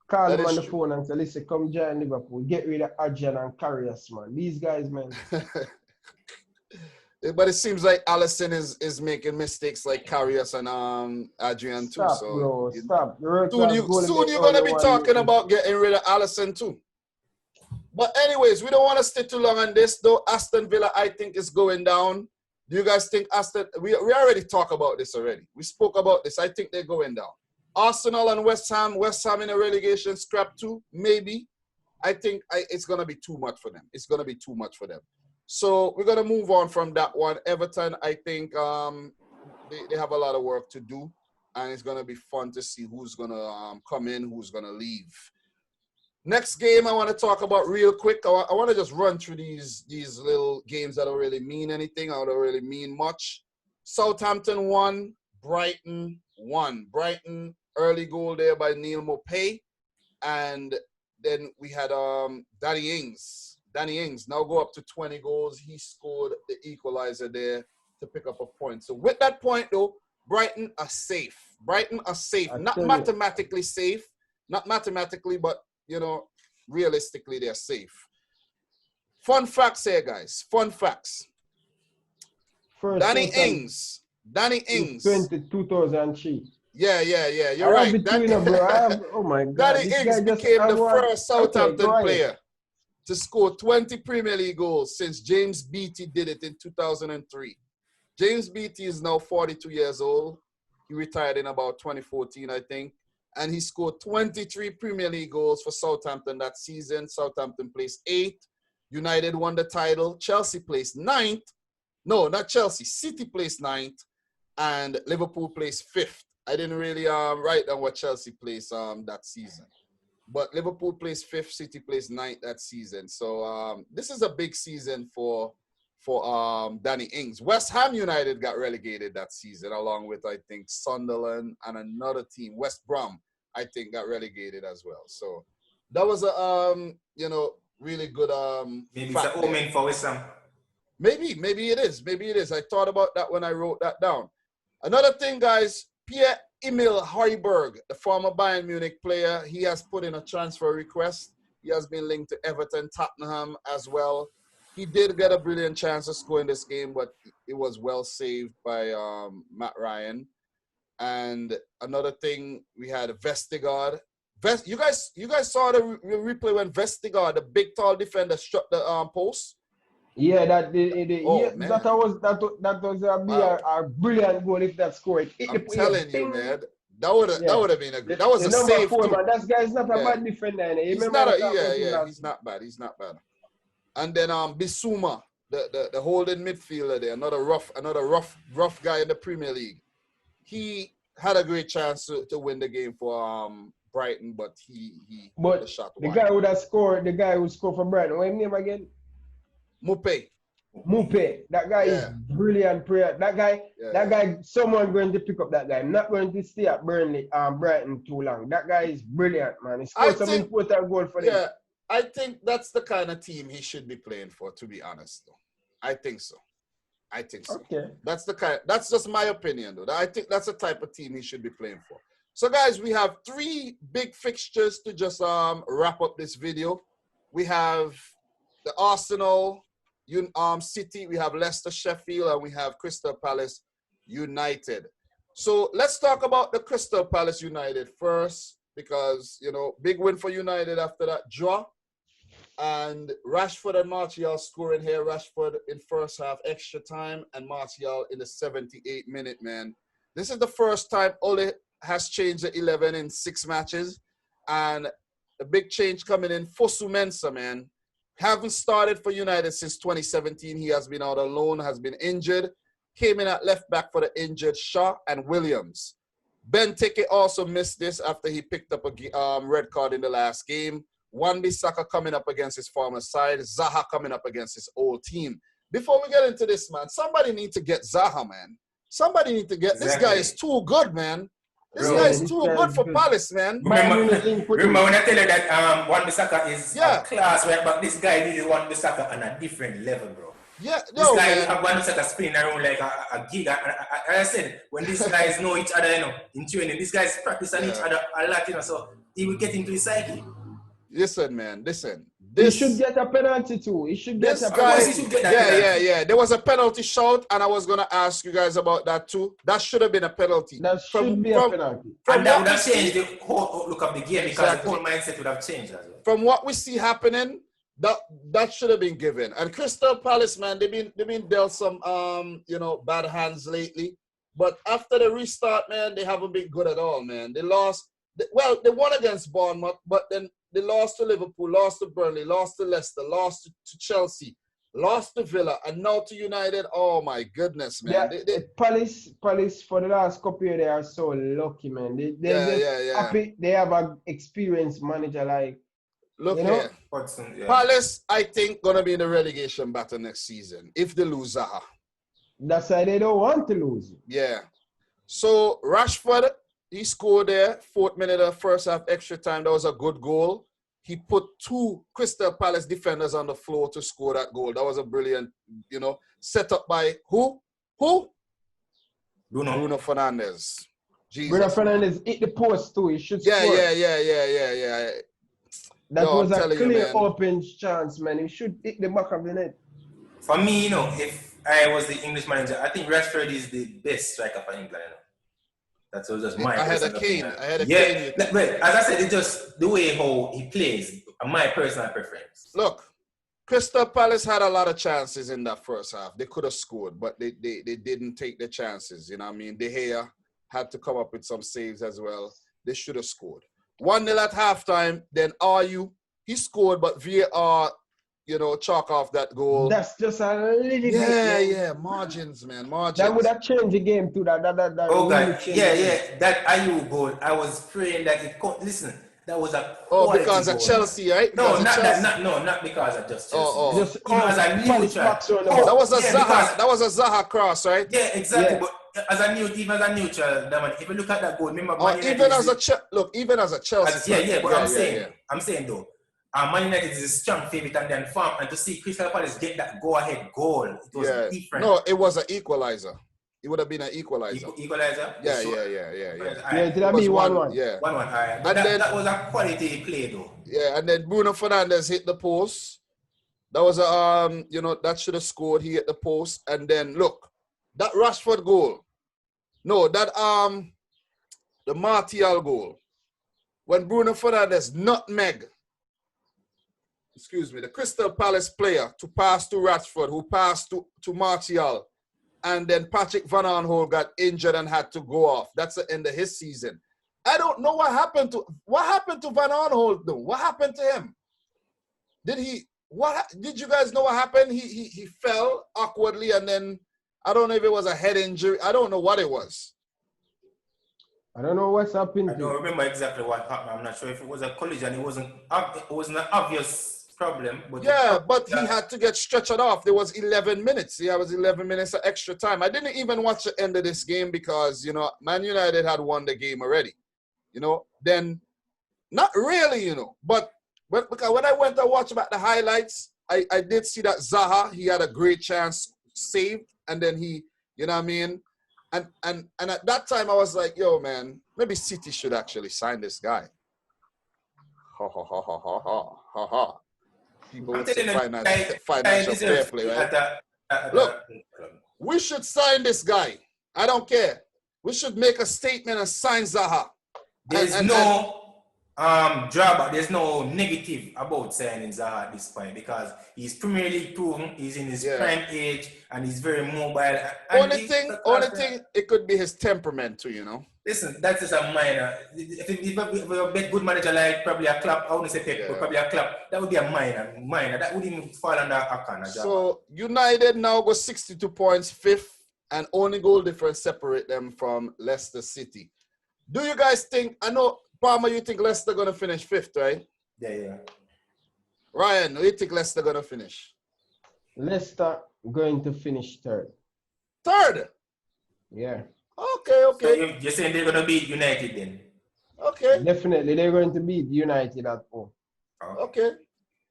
B: call him on the phone and say, listen, come join Liverpool. Get rid of Adrian and Karius, man. These guys, man.
A: But it seems like Alisson is making mistakes like Karius and Adrian too.
B: Stop, bro. Stop.
A: Soon you're going to be talking about getting rid of Alisson too. But anyways, we don't want to stay too long on this, though. Aston Villa, I think, is going down. Do you guys think Aston... We already talked about this already. We spoke about this. I think they're going down. Arsenal and West Ham in a relegation scrap too, maybe. I think it's going to be too much for them. It's going to be too much for them. So we're going to move on from that one. Everton, I think they have a lot of work to do, and it's going to be fun to see who's going to come in, who's going to leave. Next game I want to talk about real quick. I want to just run through these little games that don't really mean anything. I don't really mean much. Southampton 1, Brighton 1. Brighton, early goal there by Neil Maupay. And then we had Danny Ings. Danny Ings now go up to 20 goals. He scored the equalizer there to pick up a point. So with that point, though, Brighton are safe. Not mathematically safe. Not mathematically, but, realistically, they're safe. Fun facts here, guys. Fun facts. Danny Ings.
B: 2003.
A: Yeah. You're right.
B: Oh, my God.
A: Danny Ings became the first Southampton player to score 20 Premier League goals since James Beattie did it in 2003. James Beattie is now 42 years old. He retired in about 2014, I think. And he scored 23 Premier League goals for Southampton that season. Southampton placed 8th. United won the title. Chelsea placed 9th. No, not Chelsea. City placed 9th. And Liverpool placed 5th. I didn't really write down what Chelsea placed that season. But Liverpool placed 5th, City placed 9th that season. So this is a big season for Danny Ings. West Ham United got relegated that season, along with, I think, Sunderland and another team. West Brom, I think, got relegated as well. So that was a really good
C: maybe it's an omen for West Ham.
A: Maybe it is. I thought about that when I wrote that down. Another thing, guys, Pierre-Emile Højbjerg, the former Bayern Munich player, he has put in a transfer request. He has been linked to Everton, Tottenham as well. He did get a brilliant chance to score in this game, but it was well saved by Matt Ryan. And another thing, we had Vestergaard. You guys saw the replay when Vestergaard, the big tall defender, struck the post?
B: Yeah, that was a brilliant goal if that scored.
A: I'm telling you, man. That would have been a good. That was a save too.
B: Man, that guy's not a bad defender.
A: He's not bad. And then Bissouma, the holding midfielder there, another rough guy in the Premier League. He had a great chance to win the game for Brighton, but he the shot wide.
B: The guy who scored for Brighton, what's his name again?
A: Maupay.
B: That guy is brilliant player. That guy, someone going to pick up that guy. I'm not going to stay at Burnley, Brighton too long. That guy is brilliant, man. He scored some important goal for them.
A: Yeah, I think that's the kind of team he should be playing for, to be honest, though. I think so.
B: Okay.
A: That's just my opinion, though. I think that's the type of team he should be playing for. So, guys, we have 3 big fixtures to just wrap up this video. We have the Arsenal, City, we have Leicester, Sheffield, and we have Crystal Palace United. So let's talk about the Crystal Palace United first, because, you know, big win for United after that draw. And Rashford and Martial scoring here. Rashford in first half, extra time, and Martial in the 78th minute, man. This is the first time Ole has changed the 11 in 6 matches. And a big change coming in, Fosu Mensah, man. Haven't started for United since 2017. He has been out on loan, has been injured. Came in at left back for the injured Shaw and Williams. Benteke also missed this after he picked up a red card in the last game. Wan-Bissaka coming up against his former side. Zaha coming up against his old team. Before we get into this, man, somebody need to get Zaha, man. Somebody need to get... This guy is too good, man. This guy is too good for Palace, man.
C: Remember when I tell you that Wan-Bissaka is a class, right? But this guy needs Wan-Bissaka on a different level, bro.
A: Yeah,
C: this guy have Wan-Bissaka spinning around like a gig. I said, when these guys know each other, you know, in training, these guys practice on each other a lot, you know, so he will get into his psyche.
A: Listen, man, listen.
B: He should get a penalty too. He should get a
A: penalty. Yeah. There was a penalty shout, and I was going to ask you guys about that too. That should have been a penalty.
B: That should be a penalty.
C: And that would have changed the whole outlook of the game, because the whole mindset would have changed as well.
A: From what we see happening, that should have been given. And Crystal Palace, man, they've been dealt some bad hands lately. But after the restart, man, they haven't been good at all, man. They lost. Well, they won against Bournemouth, but then they lost to Liverpool, lost to Burnley, lost to Leicester, lost to Chelsea, lost to Villa, and now to United. Oh my goodness, man!
B: Yeah, Palace for the last couple of years, they are so lucky, man. They're happy. They have an experienced manager, like.
A: Look here, Palace, I think, gonna be in the relegation battle next season if they lose Zaha.
B: That's why they don't want to lose.
A: Yeah. So Rashford, he scored there, 4th minute of first half, extra time. That was a good goal. He put 2 Crystal Palace defenders on the floor to score that goal. That was a brilliant, set up by who? Bruno Fernandes. Jesus.
B: Bruno Fernandes hit the post too. He should score.
A: Yeah.
B: That was a clear open chance, man. He should hit the back of the net.
C: For me, if I was the English manager, I think Rashford is the best striker for England. That's just my.
A: I had a Kane. Kane.
C: But as I said, it's just the way how he plays. My personal preference.
A: Look, Crystal Palace had a lot of chances in that first half. They could have scored, but they didn't take the chances. You know what I mean? De Gea had to come up with some saves as well. They should have scored. 1-0 at halftime. Then he scored, but VAR, chalk off that goal.
B: That's just a little bit.
A: Yeah. Margins, man. Margins.
B: That would have changed the game too. That
C: That Ayew goal. I was praying that it could. Listen, that was a.
A: Because of Chelsea, right?
C: No, not because of just Chelsea.
B: Just
C: as a neutral.
A: That was a Zaha. That was a Zaha cross, right?
C: Yeah, exactly. Yeah. But even as a neutral, if you look at that goal, remember.
A: Even as a Chelsea.
C: But I'm saying though. Man United is a strong favorite and then farm, and to see Crystal Palace get that go-ahead goal, it was different.
A: No, it was an equalizer. It would have been an equalizer.
C: Equalizer?
A: Yeah.
B: Yeah, did that be 1-1?
A: Yeah.
C: 1-1, all right. But that was a quality play, though.
A: Yeah, and then Bruno Fernandes hit the post. That was that should have scored. He hit the post, and then look, that Rashford goal. No, that the Martial goal. When Bruno Fernandes nutmeg. The Crystal Palace player to pass to Rashford, who passed to Martial, and then Patrick Van Aanholt got injured and had to go off. That's the end of his season. I don't know what happened to Van Aanholt though. What happened to him? Did you guys know what happened? He fell awkwardly, and then I don't know if it was a head injury. I don't know what it was.
B: I don't know what's happened.
C: I don't remember exactly what happened. I'm not sure if it was a collision. It wasn't an obvious problem.
A: But he had to get stretched off. There was 11 minutes. Yeah, it was 11 minutes of extra time. I didn't even watch the end of this game because, Man United had won the game already. Then not really, But because when I went to watch about the highlights, I did see that Zaha, he had a great chance saved. And then he, And at that time, I was like, yo, man, maybe City should actually sign this guy. Ha, ha, ha, ha, ha, ha, ha, ha. People would say financial fair play, right? Look, we should sign this guy. I don't care. We should make a statement and sign Zaha.
C: There's no drawback. There's no negative about signing Zaha at this point because he's Premier League proven. He's in his prime age and he's very mobile.
A: Only thing, it could be his temperament too, you know.
C: Listen, that's just a minor. If a big good manager like probably a Klopp, I wouldn't say Pep, but probably a Klopp, that would be a minor. That wouldn't even fall under a kind of job.
A: So United now go 62 points, fifth, and only goal difference separate them from Leicester City. Do you guys think? I know Palmer, you think Leicester gonna finish fifth, right?
C: Yeah.
A: Ryan, do you think Leicester gonna finish?
B: Leicester going to finish third.
A: Third?
B: Yeah.
A: Okay.
C: So you're saying they're going to beat United then?
A: Okay.
B: Definitely, they're going to beat United at home.
A: Okay.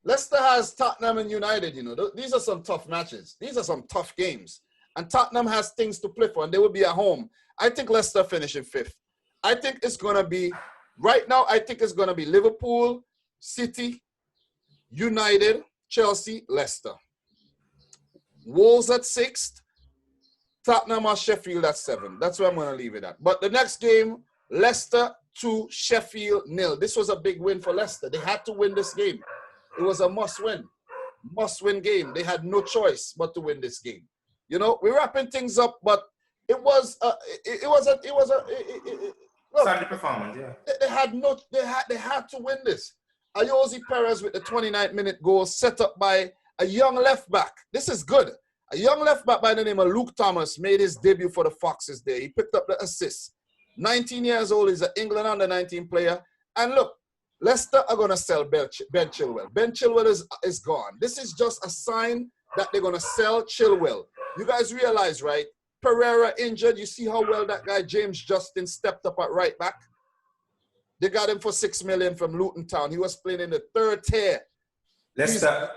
A: Leicester has Tottenham and United, you know. These are some tough matches. These are some tough games. And Tottenham has things to play for, and they will be at home. I think Leicester finishing fifth. I think it's going to be, right now, I think it's going to be Liverpool, City, United, Chelsea, Leicester. Wolves at sixth. Tottenham or Sheffield at 7. That's where I'm going to leave it at. But the next game, Leicester 2, Sheffield 0. This was a big win for Leicester. They had to win this game. It was a must-win game. They had no choice but to win this game. You know, we're wrapping things up, but it was
C: Solid performance, yeah.
A: They had to win this. Ayoze Perez with the 29th minute goal set up by a young left back. This is good. A young left back by the name of Luke Thomas made his debut for the Foxes there. He picked up the assist. 19 years old, he's an England under-19 player. And look, Leicester are going to sell Ben Chilwell. Ben Chilwell is gone. This is just a sign that they're going to sell Chilwell. You guys realize, right? Pereira injured. You see how well that guy James Justin stepped up at right back? They got him for $6 million from Luton Town. He was playing in the third tier.
C: Leicester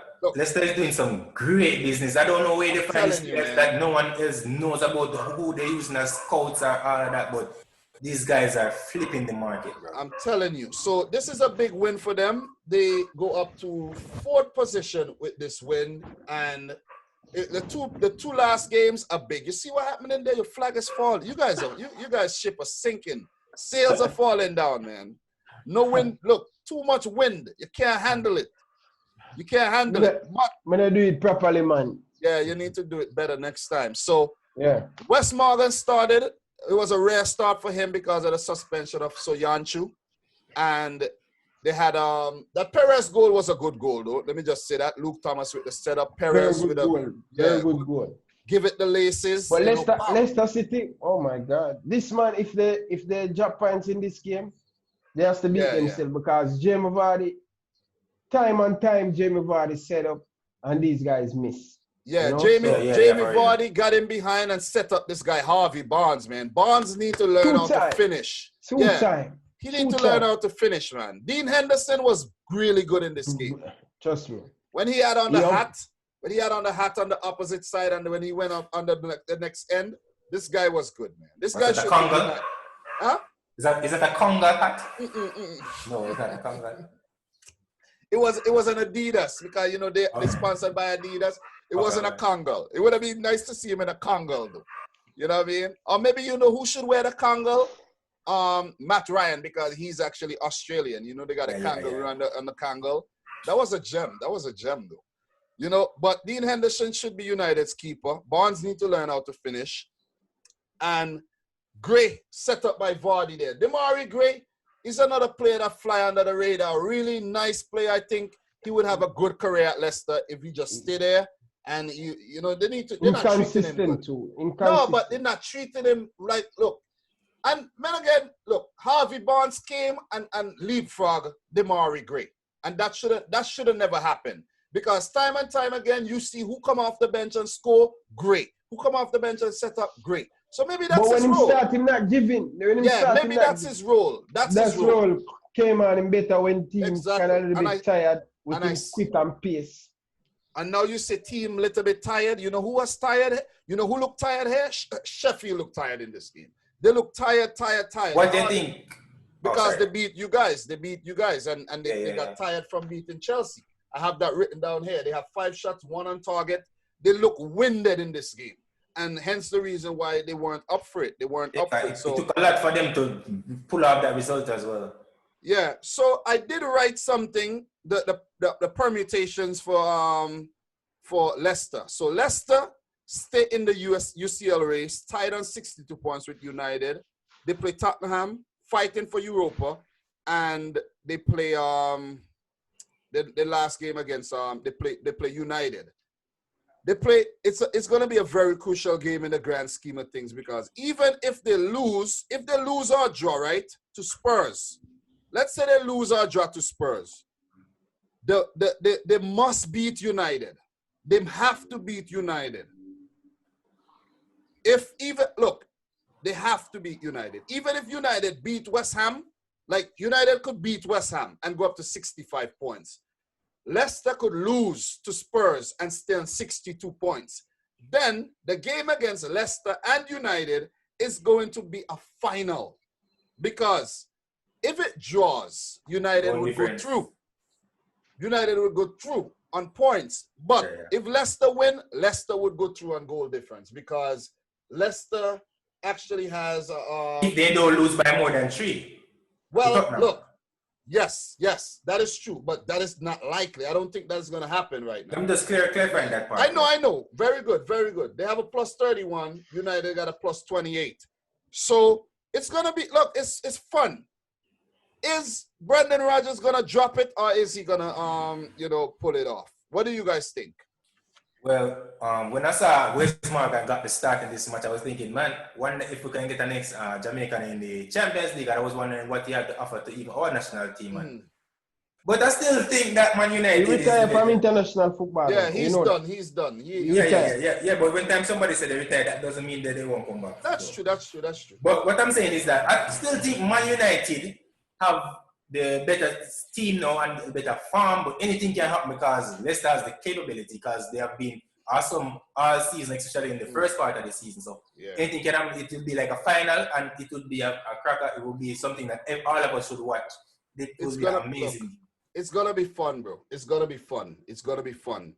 C: is doing some great business. I don't know where they find these players that no one else knows about who they're using as scouts or all of that, but these guys are flipping the market, bro.
A: I'm telling you. So this is a big win for them. They go up to 4th position with this win, and the two last games are big. You see what happened in there? Your flag is falling. You guys ship are sinking. Sails are falling down, man. No wind. Look, too much wind. You can't handle it. You can't handle it.
B: I'm going to do it properly, man.
A: Yeah, you need to do it better next time. So,
B: yeah.
A: Wes Morgan started. It was a rare start for him because of the suspension of Soyuncu. And they had that Perez goal was a good goal, though. Let me just say that. Luke Thomas with the setup. Perez with a
B: very good goal.
A: Give it the laces.
B: But Leicester City, oh my God. This man, if they drop points in this game, they have to beat themselves because Jamie Vardy, time and time, Jamie Vardy set up and these guys miss.
A: Yeah,
B: you know?
A: Jamie Vardy got in behind and set up this guy, Harvey Barnes, man. Barnes need to learn how to finish. He need to learn how to finish, man. Dean Henderson was really good in this game.
B: Trust me.
A: When he had on the hat, on the opposite side and when he went up under the next end, this guy was good, man. This guy should be good. Huh?
C: Is that a Conga hat? No, it's not a Conga.
A: It was an Adidas because, you know, they're sponsored by Adidas. It wasn't a Congal. It would have been nice to see him in a Congal, though. You know what I mean? Or maybe you know who should wear the Congal? Matt Ryan, because he's actually Australian. You know, they got a kangaroo on the Congal. That was a gem. Though. You know, but Dean Henderson should be United's keeper. Barnes need to learn how to finish. And Gray, set up by Vardy there. Demari Gray is another player that fly under the radar. Really nice player. I think he would have a good career at Leicester if he just stay there. And, you know, they need to... They're not treating him too. No, but they're not treating him like, look. And, man, again, look, Harvey Barnes came and leapfrog Demari Gray. And that should have never happened. Because time and time again, you see who come off the bench and score, great. Who come off the bench and set up, great. So maybe that's his role. But when he start, him not giving. Maybe that's his role. That's his role.
B: Came on him better when teams kind of a little bit tired with his quick and pace.
A: And now you say team little bit tired. You know who was tired? You know who looked tired here? Sheffield looked tired in this game. They look tired.
C: What do you think?
A: Because they beat you guys. They beat you guys. And they got tired from beating Chelsea. I have that written down here. They have 5 shots, 1 on target. They look winded in this game. And hence the reason why they weren't up for it. They weren't up for it. So
C: it took a lot for them to pull out that result as well.
A: Yeah. So I did write something, the permutations for Leicester. So Leicester stay in the UCL race, tied on 62 points with United. They play Tottenham, fighting for Europa, and they play the last game against they play United. It's going to be a very crucial game in the grand scheme of things, because even if they lose or draw, right, to Spurs, let's say they lose or draw to Spurs, they must beat United. They have to beat United. They have to beat United. Even if United beat West Ham, like United could beat West Ham and go up to 65 points. Leicester could lose to Spurs and stay on 62 points. Then the game against Leicester and United is going to be a final. Because if it draws, United would go through. United would go through on points. But if Leicester win, Leicester would go through on goal difference, because Leicester actually has...
C: if they don't lose by more than 3.
A: Well, look. Yes, that is true, but that is not likely. I don't think that's going to happen right now.
C: I'm just clarifying that part.
A: I know. Very good. They have a plus 31. United got a plus 28. So it's going to be, look, it's fun. Is Brendan Rodgers going to drop it, or is he going to, pull it off? What do you guys think?
C: Well, when I saw West Morgan got the start in this match, I was thinking, man, wonder if we can get the next Jamaican in the Champions League. I was wondering what he had to offer to even our national team, man. But I still think that Man United...
B: He retired from international football.
A: Yeah, he's done.
C: Yeah, but when time somebody said they retired, that doesn't mean that they won't come back.
A: That's true.
C: But what I'm saying is that I still think Man United have the better team now and the better form, but anything can happen because Leicester has the capability, because they have been awesome all season, especially in the first part of the season. So anything can happen. It will be like a final, and it would be a cracker. It will be something that all of us should watch. It will be amazing.
A: Look, it's gonna be fun, bro. It's gonna be fun.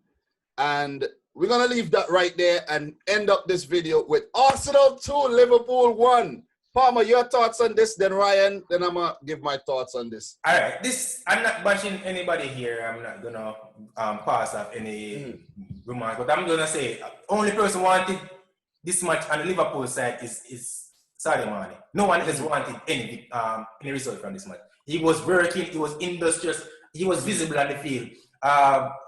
A: And we're gonna leave that right there and end up this video with Arsenal 2, Liverpool 1. Palmer, your thoughts on this, then Ryan, then I'm going to give my thoughts on this.
C: All right. I'm not bashing anybody here. I'm not going to pass off any remarks. But I'm going to say, only person wanted this match on the Liverpool side is Sadio Mane. No one else wanted any result from this match. He was working. He was industrious. He was visible on the field.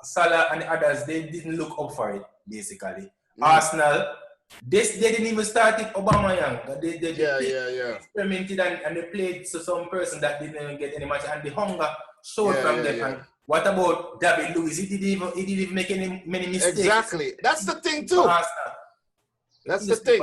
C: Salah and the others, they didn't look up for it, basically. Arsenal... They didn't even start it Aubameyang. They experimented and they played to some person that didn't even get any match, and the hunger showed from them. And what about David Luiz? He didn't even make many mistakes.
A: Exactly. That's the thing too. That's the thing.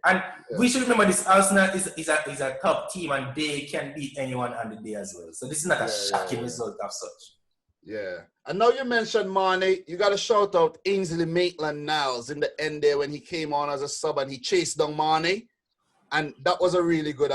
C: And we should remember this: Arsenal is a top team, and they can beat anyone on the day as well. So this is not a shocking result of such.
A: Yeah. And now you mentioned Mane, you got to shout out Ainsley Maitland-Niles in the end there when he came on as a sub and he chased down Mane. And that was a really good,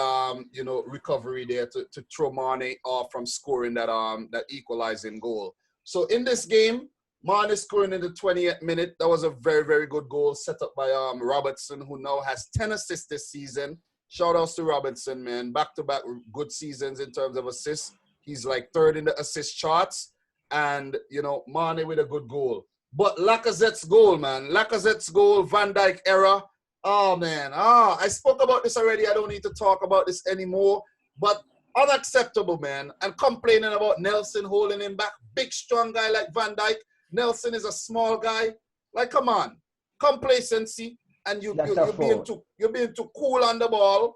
A: recovery there to throw Mane off from scoring that equalizing goal. So in this game, Mane scoring in the 20th minute. That was a very, very good goal set up by Robertson, who now has 10 assists this season. Shout outs to Robertson, man. Back-to-back good seasons in terms of assists. He's like 3rd in the assist charts. And, Mane with a good goal. But Lacazette's goal, man. Lacazette's goal, Van Dijk error. Oh, man. I spoke about this already. I don't need to talk about this anymore. But unacceptable, man. And complaining about Nelson holding him back. Big, strong guy like Van Dijk. Nelson is a small guy. Like, come on. Complacency. And you're being too cool on the ball.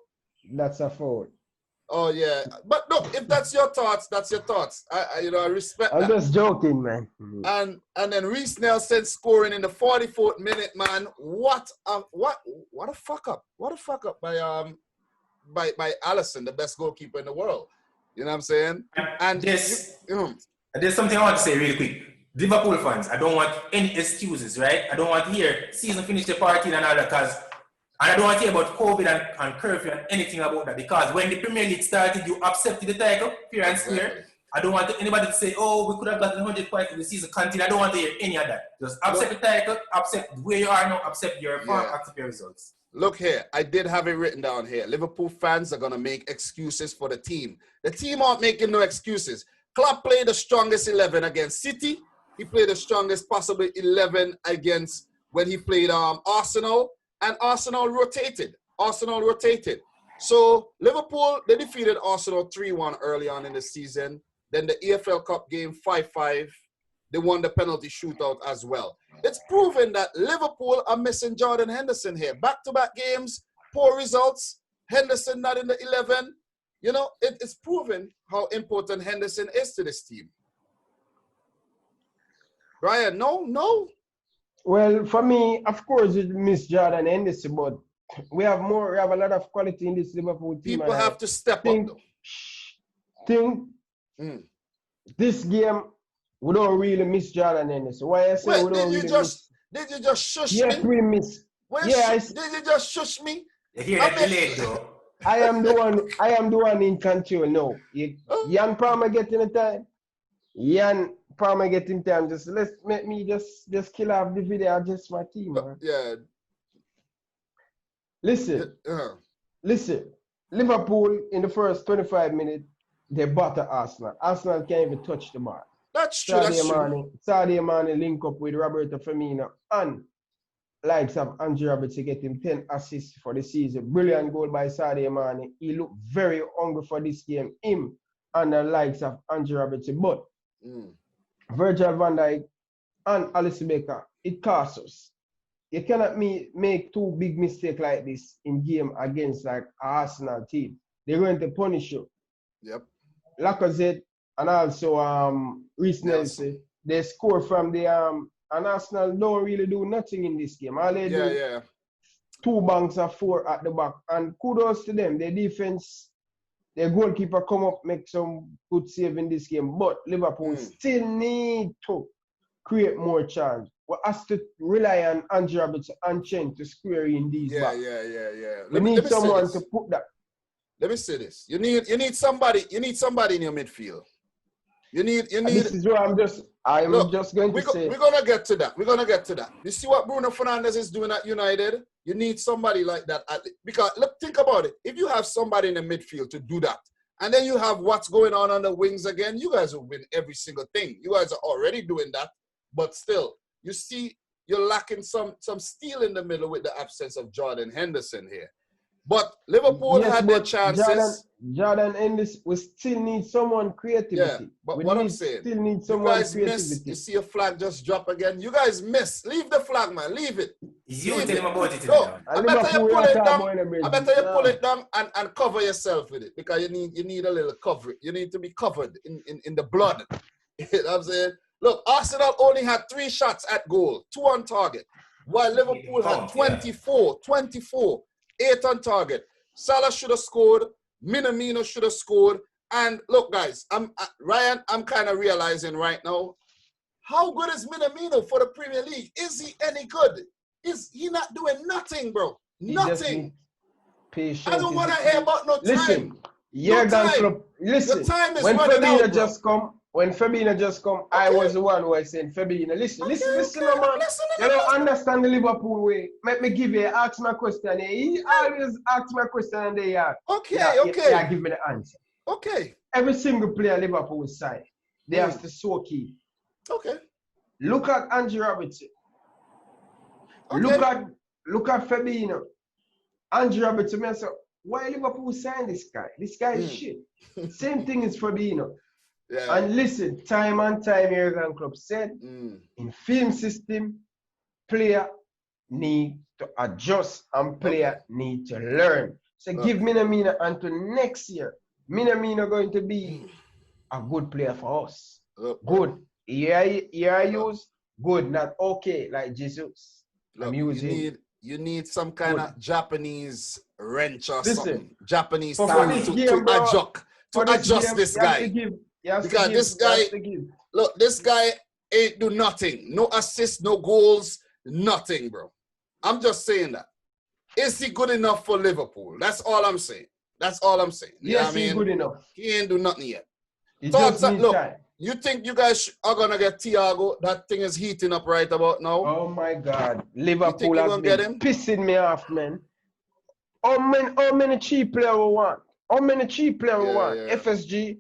B: That's a fault.
A: Oh, yeah. But look, if that's your thoughts, that's your thoughts. I respect that.
B: I'm just joking, man.
A: And then Reece Nelson scoring in the 44th minute, man. What a fuck up. What a fuck up by Alisson, the best goalkeeper in the world. You know what I'm saying?
C: And there's something I want to say really quick. Liverpool fans, I don't want any excuses, right? I don't want to hear season finish the party and all that, and I don't want to hear about COVID and curfew and anything about that, because when the Premier League started, you accepted the title, fair and square. I don't want anybody to say, oh, we could have gotten 100 points if the season continued. I don't want to hear any of that. Just accept the title, accept where you are now, accept your form, accept your results.
A: Look here, I did have it written down here. Liverpool fans are going to make excuses for the team. The team aren't making no excuses. Klopp played the strongest 11 against City. He played the strongest possible 11 against when he played Arsenal. And Arsenal rotated. So Liverpool, they defeated Arsenal 3-1 early on in the season. Then the EFL Cup game 5-5. They won the penalty shootout as well. It's proven that Liverpool are missing Jordan Henderson here. Back-to-back games, poor results. Henderson not in the 11. You know, it's proven how important Henderson is to this team. Brian, no?
B: Well, for me, of course, you miss Jordan Henderson, but we have a lot of quality in this Liverpool team.
A: People have to step up, though.
B: This game, we don't really miss Jordan Henderson. Why I say we don't really miss?
A: Did you just shush me?
B: Yes, we miss.
A: Did you just shush me?
C: You hear that delayed, though.
B: I am the one in control now. Jan Palmer getting the time. Jan Palmer getting time. Just let me just kill off the video. Adjust my team, man.
A: Yeah.
B: Listen. Liverpool in the first 25 minutes, they batter Arsenal. Arsenal can't even touch the mark.
A: That's true.
B: Sadio Mane link up with Roberto Firmino and likes of Andrew Roberts to get him 10 assists for the season. Brilliant goal by Sadio Mane. He looked very hungry for this game. Him and the likes of Andrew Roberts. But Virgil van Dijk and Alisson Becker, it costs us. You cannot make two big mistakes like this in game against like Arsenal team. They're going to punish you.
A: Yep.
B: Lacazette and also Reece Nelson, they score from the and Arsenal don't really do nothing in this game. All they do, 2 banks of 4 at the back. And kudos to them. Their defense, their goalkeeper come up, make some good save in this game. But Liverpool still need to create more chance. We have to rely on Andrew Roberts and Chen to square in these back. We need someone to put that.
A: Let me say this. You need somebody in your midfield. You need.
B: This is what I'm just going to say.
A: We're gonna get to that. You see what Bruno Fernandes is doing at United? You need somebody like that. Because look, think about it. If you have somebody in the midfield to do that, and then you have what's going on the wings again, you guys will win every single thing. You guys are already doing that, but still, you see, you're lacking some steel in the middle with the absence of Jordan Henderson here. But Liverpool had their chances.
B: Jordan Henderson, we still need someone creativity.
A: Yeah, but what I'm saying,
B: still need someone
A: you guys miss. You see a flag just drop again. You guys miss. Leave the flag, man. Leave it.
C: You tell him about it.
A: No, I better you pull it down and cover yourself with it, because you need a little coverage. You need to be covered in the blood. You know what I'm saying? Look, Arsenal only had 3 shots at goal, 2 on target, while Liverpool had 24, 8 on target. Salah should have scored. Minamino should have scored. And look, guys, Ryan, I'm kind of realizing right now, how good is Minamino for the Premier League? Is he any good? Is he not doing nothing, bro? Nothing. I don't want to hear about no time.
B: Listen,
A: the time is
B: when
A: running
B: Fabinho
A: out,
B: just come, I was the one who was saying, Fabinho, listen, man. You don't understand the Liverpool way. Let me give you, ask my question. He always asks my question and they are.
A: Okay.
B: Give me the answer.
A: Okay.
B: Every single player Liverpool side, they have to soak in.
A: Okay.
B: Look at Andrew Robertson.
A: Okay.
B: Look at Fabinho. Andrew Robertson, I said, why Liverpool sign this guy? This guy is shit. Same thing is Fabinho.
A: Yeah.
B: And listen, time and time, Jurgen Klopp said, in film system, player need to adjust and player need to learn. So give Minamino until next year. Minamino going to be a good player for us. Good. Here I use good, not okay, like Jesus.
A: Look, you need some kind of Japanese wrench or something. Japanese time to adjust this guy. Because this guy, ain't do nothing. No assists, no goals, nothing, bro. I'm just saying that. Is he good enough for Liverpool? That's all I'm saying. That's all I'm saying. You
B: yes, he's good enough.
A: He ain't do nothing yet.
B: He just needs time.
A: You think you guys are going to get Thiago? That thing is heating up right about now.
B: Oh, my God. Liverpool has been pissing me off, man. How many cheap players we want? How many cheap players we want? Yeah. FSG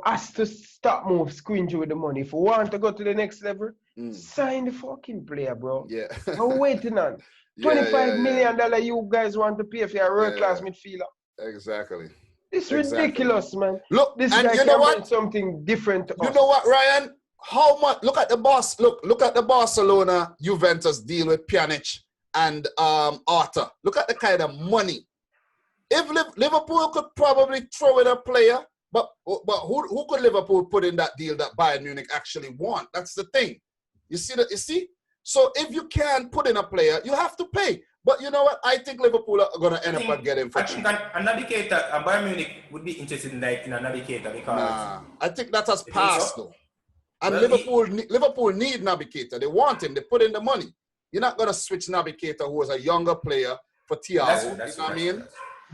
B: has to stop move squingy with the money. If we want to go to the next level, sign the fucking player, bro.
A: Yeah.
B: We're waiting on. $25 million you guys want to pay for your world-class midfielder.
A: Exactly.
B: It's ridiculous, man.
A: Look,
B: this guy can bring something different to us.
A: You know what, Ryan? How much? Look at the boss. Look at the Barcelona Juventus deal with Pjanic and Arthur. Look at the kind of money. If Liverpool could probably throw in a player, but who could Liverpool put in that deal that Bayern Munich actually want? That's the thing. You see that? You see? So if you can put in a player, you have to pay. But you know what? I think Liverpool are going to end up and get him for cheap.
C: I think a navigator, Bayern Munich would be interested in a navigator because...
A: I think that has passed though. And well, Liverpool need navigator. They want him. They put in the money. You're not going to switch navigator who was a younger player for Thiago.
C: That's
A: you know what I mean?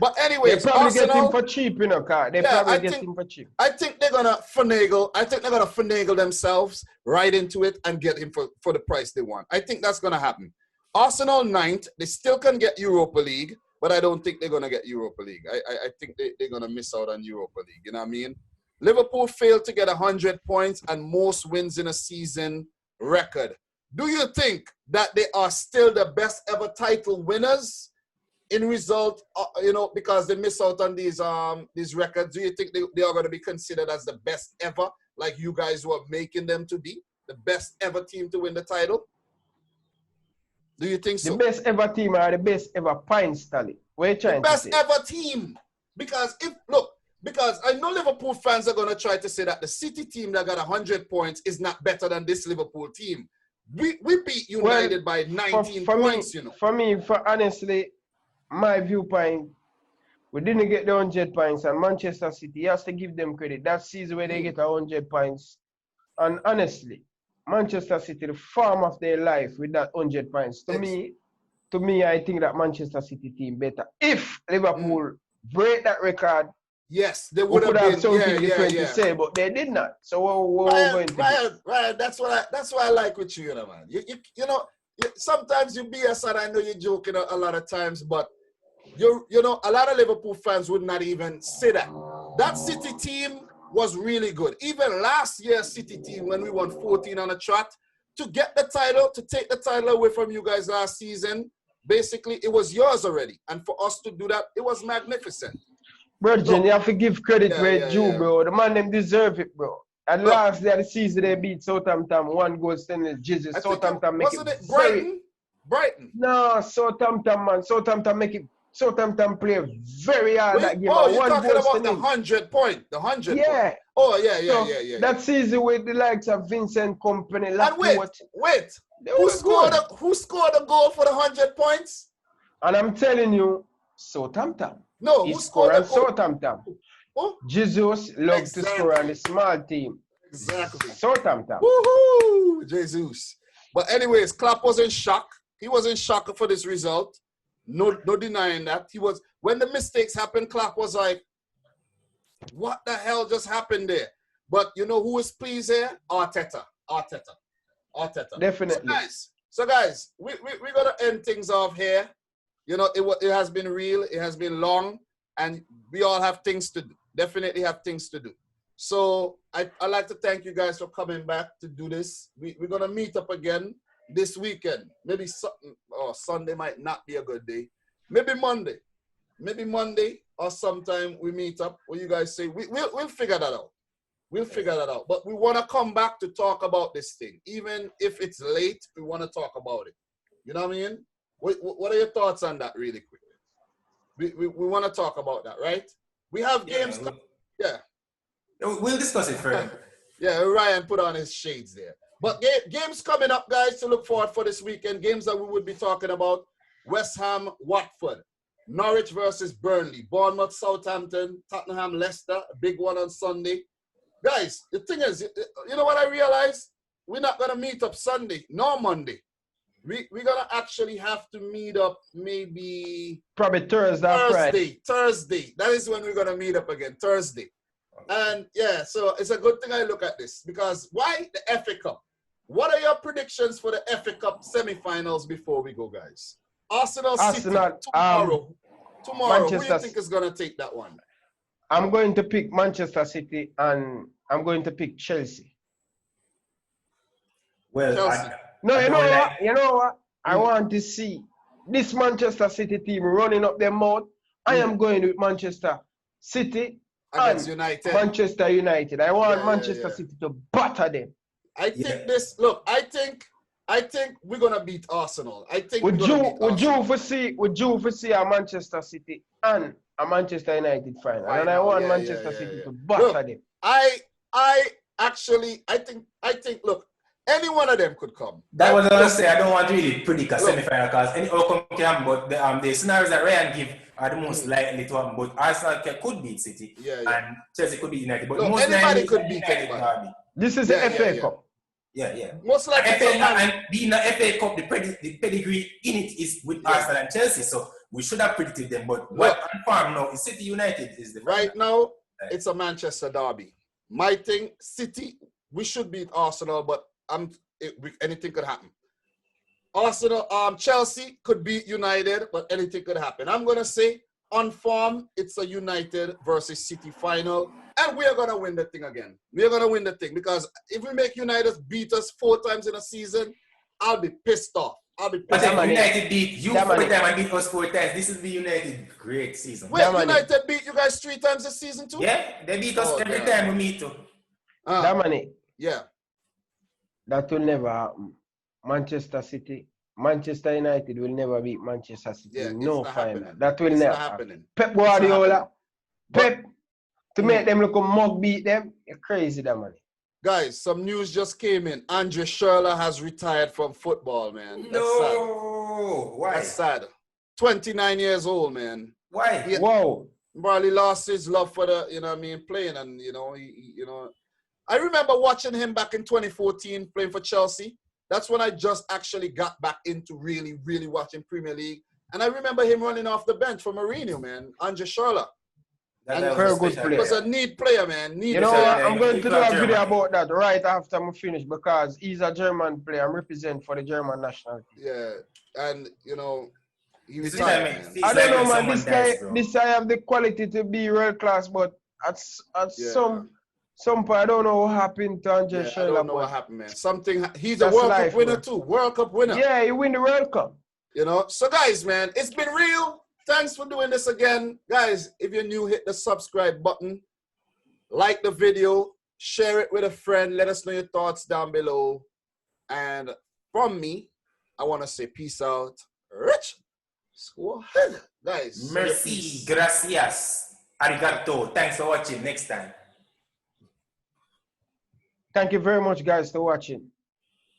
A: But anyway,
B: they probably get him for cheap, you know, Car. They probably get him for cheap.
A: I think they're gonna finagle. I think they're gonna finagle themselves right into it and get him for the price they want. I think that's gonna happen. Arsenal 9th, they still can get Europa League, but I don't think they're gonna get Europa League. I think they're gonna miss out on Europa League. You know what I mean? Liverpool failed to get 100 points and most wins in a season record. Do you think that they are still the best ever title winners? In result, because they miss out on these records, do you think they are going to be considered as the best ever, like you guys were making them to be? The best ever team to win the title? Do you think so?
B: The best ever team or the best ever points tally? What are you trying to say?
A: The best ever team. Because I know Liverpool fans are going to try to say that the City team that got 100 points is not better than this Liverpool team. We beat United by 19 points, you know.
B: For me, honestly, my viewpoint, we didn't get the 100 points, and Manchester City has to give them credit. That season where they get 100 points. And honestly, Manchester City, the form of their life with that 100 points. To me, I think that Manchester City team better. If Liverpool break that record,
A: yes, they would
B: have something different to say, but they did not. So what we're going to do?
A: Right, that's what I like with you, man. You know, sometimes you BS, and I know you're joking a lot of times, but you know, a lot of Liverpool fans would not even say that. That City team was really good. Even last year's City team, when we won 14 on a trot, to get the title, to take the title away from you guys last season, basically, it was yours already. And for us to do that, it was magnificent.
B: Bro, Jen, you have to give credit where it's due, bro. The man, them deserve it, bro. And last day of the season, they beat Southampton. 1 goal, standing Jesus. Southampton make it.
A: Wasn't it Brighton? Brighton.
B: No, Southampton, man. Southampton play very hard that game.
A: Oh, you're talking about the 100 point. The 100 point. Oh, yeah.
B: That season with the likes of Vincent Kompany.
A: And wait. Who scored a goal for the 100 points?
B: And I'm telling you, Southampton.
A: No, who scored a goal?
B: Southampton. Oh? Jesus loves to score on the small team.
A: Exactly.
B: Southampton.
A: Woohoo! Jesus. But anyways, Klopp was in shock. He was in shock for this result. No denying that. He was, when the mistakes happened, Klopp was like, what the hell just happened there? But you know who is pleased here? Arteta.
B: Definitely.
A: So guys, we're going to end things off here. You know, it has been real. It has been long. And we all have things to do. Definitely have things to do. So I'd like to thank you guys for coming back to do this. We're going to meet up again this weekend. Maybe Sunday might not be a good day. Maybe Monday or sometime we meet up. What you guys say? We'll figure that out. We'll figure that out. But we want to come back to talk about this thing. Even if it's late, we want to talk about it. You know what I mean? What are your thoughts on that really quick? We want to talk about that, right? We have games.
C: We'll discuss it further.
A: Yeah, Ryan put on his shades there. But games coming up, guys, to look forward for this weekend. Games that we would be talking about. West Ham, Watford. Norwich versus Burnley. Bournemouth, Southampton. Tottenham, Leicester. A big one on Sunday. Guys, the thing is, you know what I realized? we're not gonna meet up Sunday nor Monday. We're gonna actually have to meet up maybe
B: probably Thursday or Friday.
A: Thursday. That is when we're gonna meet up again, Thursday. And yeah, so it's a good thing I look at this because why the FA Cup? What are your predictions for the FA Cup semi-finals before we go, guys? Arsenal City tomorrow. Who do you think is gonna take that one?
B: I'm going to pick Manchester City and I'm going to pick Chelsea.
C: Well,
A: Chelsea.
B: You know what? I want to see this Manchester City team running up their mouth. I am going with Manchester City
A: against
B: and
A: United.
B: Manchester United. I want Manchester City to batter them.
A: I think I think we're gonna beat Arsenal. I think
B: would you foresee a Manchester City and a Manchester United final? And I want Manchester City to batter them.
A: I think look, any one of them could come.
C: That was what I was say. I don't want to really predict a semi-final because any outcome can, but the scenarios that Ryan give are the most likely to happen. But Arsenal could beat City and Chelsea could beat United. But most
A: anybody could beat anybody.
B: This is the FA Cup.
C: Yeah.
A: Most likely.
C: And being the FA Cup, the pedigree in it is with Arsenal and Chelsea. So we should have predicted them. But what confirmed now is City United is the
A: right now. It's a Manchester derby. My thing, City, we should beat Arsenal, but anything could happen. Arsenal, Chelsea could beat United, but anything could happen. I'm gonna say on form, it's a United versus City final, and we are gonna win the thing again. We are gonna win the thing because if we make United beat us 4 times in a season, I'll be pissed off.
C: But if United beat you 4 times and beat us 4 times, this is the United great season.
A: Wait, United beat you guys 3 times this season too?
C: Yeah, they beat us every time we meet too.
B: That money.
A: Yeah.
B: That will never happen. Manchester United will never beat Manchester City in no final. That will never happen. Pep Guardiola, to make them look a mug beat them, you're crazy, that money.
A: Guys, some news just came in. Andre Schürrle has retired from football, man. That's sad.
C: Why?
A: That's sad. 29 years old, man.
C: Why?
B: Whoa.
A: Probably lost his love for the, playing, and I remember watching him back in 2014 playing for Chelsea. That's when I just actually got back into really, really watching Premier League. And I remember him running off the bench for Mourinho, man. Andre Schürrle.
B: Very good player.
A: He was a neat player, man.
B: You know what? I'm going to do a video about that right after I'm finished because he's a German player. I'm represent for the German national team.
A: Yeah. And, he retired, man.
B: I don't know, man. This guy have the quality to be world class, but at some point, I don't know what happened to Andre Schürrle.
A: I don't know what happened, man. He's a World Cup winner too. World Cup winner.
B: Yeah, he win the World Cup.
A: So guys, man, it's been real. Thanks for doing this again. Guys, if you're new, hit the subscribe button. Like the video. Share it with a friend. Let us know your thoughts down below. And from me, I want to say peace out. Rich. Guys.
C: Merci. Gracias. Arigato. Thanks for watching. Next time.
B: Thank you very much, guys, for watching.